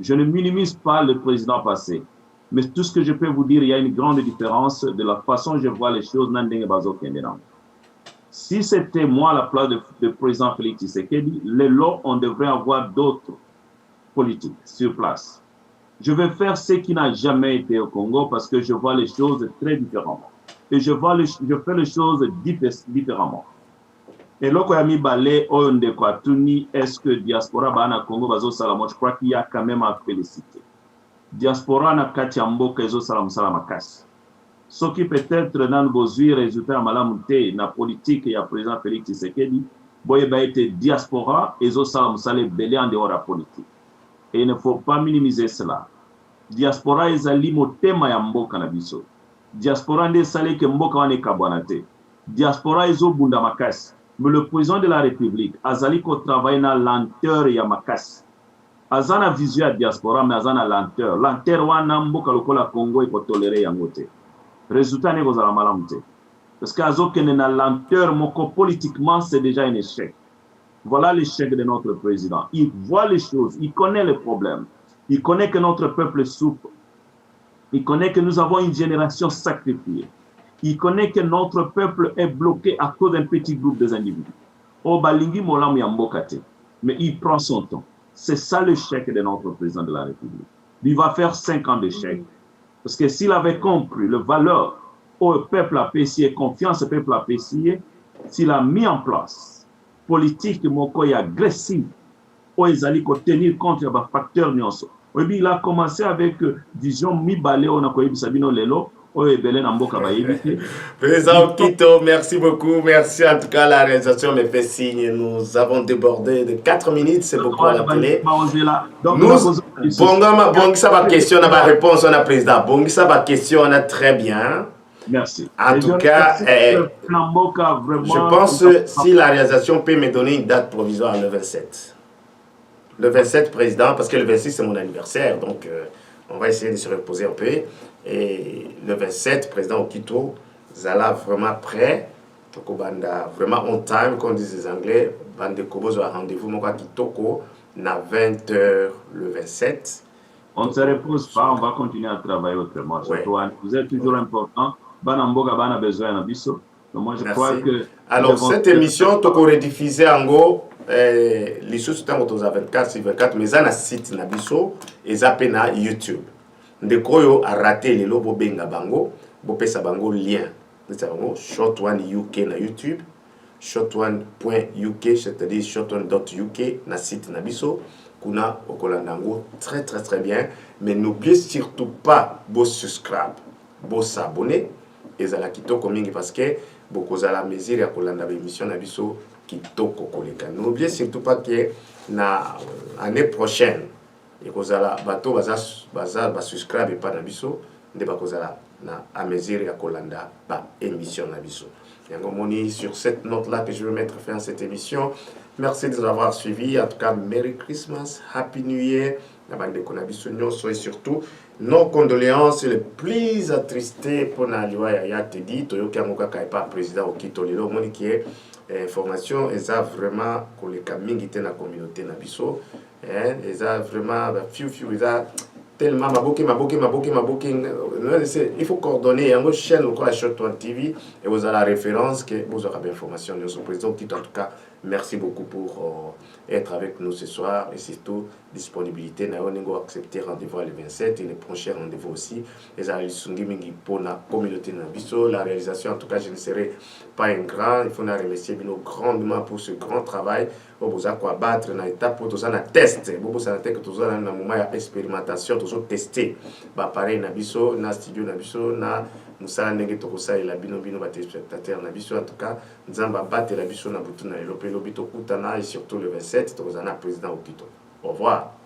[SPEAKER 2] Je ne minimise pas le président passé, mais tout ce que je peux vous dire, il y a une grande différence de la façon dont je vois les choses. Si c'était moi à la place du président Félix Tshisekedi, on devrait avoir d'autres politiques sur place. Je vais faire ce qui n'a jamais été au Congo parce que je vois les choses très différemment. Et je fais les choses différemment. Et là, quand il y a balé, est-ce que diaspora bana Congo bazo salamo? Je crois qu'il y a quand même à féliciter. Diaspora na katiambo kezo salam salamakas. Ce qui peut-être nan bozui résultat malamute na politique ya président Félix Tshisekedi, boye ba été diaspora ezo salam salé belé en dehors de la politique. Et il ne faut pas minimiser cela. Diaspora ezali motema ya mboka na biso. Diaspora nde salé ke mboka wane kabwanate. Diaspora ezo bunda makasi. Mais le président de la République, Azali ko travaille na lenteur ya makasi. Azana vision ya diaspora, mais azana lenteur. Lenteur wana mboka lokola Congo iko toléré yangote. Résultat ne kozala malamute. Parce que azo kene na lenteur moko politiquement c'est déjà un échec. Voilà l'échec de notre président. Il voit les choses, il connaît les problèmes. Il connaît que notre peuple souffre. Il connaît que nous avons une génération sacrifiée. Il connaît que notre peuple est bloqué à cause d'un petit groupe d'individus. Mais il prend son temps. C'est ça le chèque de notre président de la République. Il va faire 5 ans de chèque. Parce que s'il avait compris le valeur au peuple apprécié, confiance au peuple apprécié, s'il a mis en place politique agressive, ils allaient tenir compte des facteurs. Il a commencé avec vision mi-balé, on a connu Sabino Lelo.
[SPEAKER 1] Président Okito, merci beaucoup. Merci en tout cas, la réalisation me fait signe. Nous avons débordé de 4 minutes, c'est beaucoup à la télé. Bongisa ma question, on a ma réponse, on a président. Bongisa ma question, on a très bien.
[SPEAKER 2] Merci.
[SPEAKER 1] En tout cas, je pense que si la réalisation peut me donner une date provisoire le 27. Le 27, président, parce que le 26 c'est mon anniversaire, donc on va essayer de se reposer un peu. Et le 27, président Okito, Zala vraiment prêt, vraiment on time, comme disent les Anglais, Bande Kobo a rendez-vous, Moka Kitoko, na 20h le 27.
[SPEAKER 2] On ne se repose pas, on va continuer à travailler autrement. Ouais. Vous êtes toujours important. Banamboka Bana besoin d'Abisso. Moi je crois que.
[SPEAKER 1] Alors cette émission, Toko rediffusée en go, les choses sont à 24 sur 24, mais ça na site Nabisso et ça na YouTube. Ndekoyo a raté les lobo benga bango, bopesa bango lien. C'est bango Short One UK na YouTube, shortone.uk, c'est-à-dire shortone.uk na site Nabisso. Kuna okolandango très très très bien, mais n'oubliez surtout pas de subscribe, de s'abonner et za la kitoko mingi parce que beaucoup za la mesure ya kolanda émission Nabisso kitoko koleka. N'oubliez surtout pas que na année prochaine et kozala bato baza subscribe pas na biso nde bakozala na a mesure ya kolanda ba émission na biso. Yango moni sur cette note là que je veux mettre fin à cette émission. Merci de nous avoir suivis. En tout cas, Merry Christmas, Happy New Year. La bande de Konabiso et surtout nos condoléances les plus attristées pour Naliwa Yaya Tedi Toyo Kamoka Kaipa président Okito Lilo moni qui est information et ça vraiment pour les camingi dans la communauté Nabiso et ça vraiment few ça tellement maboki il faut coordonner en chaîne ou quoi Short One TV et vous avez la référence que vous aurez l'information de ce président qui en tout cas Merci beaucoup pour être avec nous ce soir et surtout disponibilité. Nous avons accepté rendez-vous le 27 et le prochain rendez-vous aussi. Les Alisungi Mingi pour la communauté Nabiso. La réalisation, en tout cas, je ne serai pas ingrat. Il faut nous remercier grandement pour ce grand travail. Vous avez quoi battre dans l'étape pour tous les tests. Vous avez que tous les moment d'expérimentation, tous les tester. Pareil, Nabiso, na studio Nabiso, na musala ndenge tokosalela bino téléspectateurs na biso en tout cas nzamba batela biso na butu na elope lobi tokutana et surtout le 27 tokozala na président Okito. Au revoir.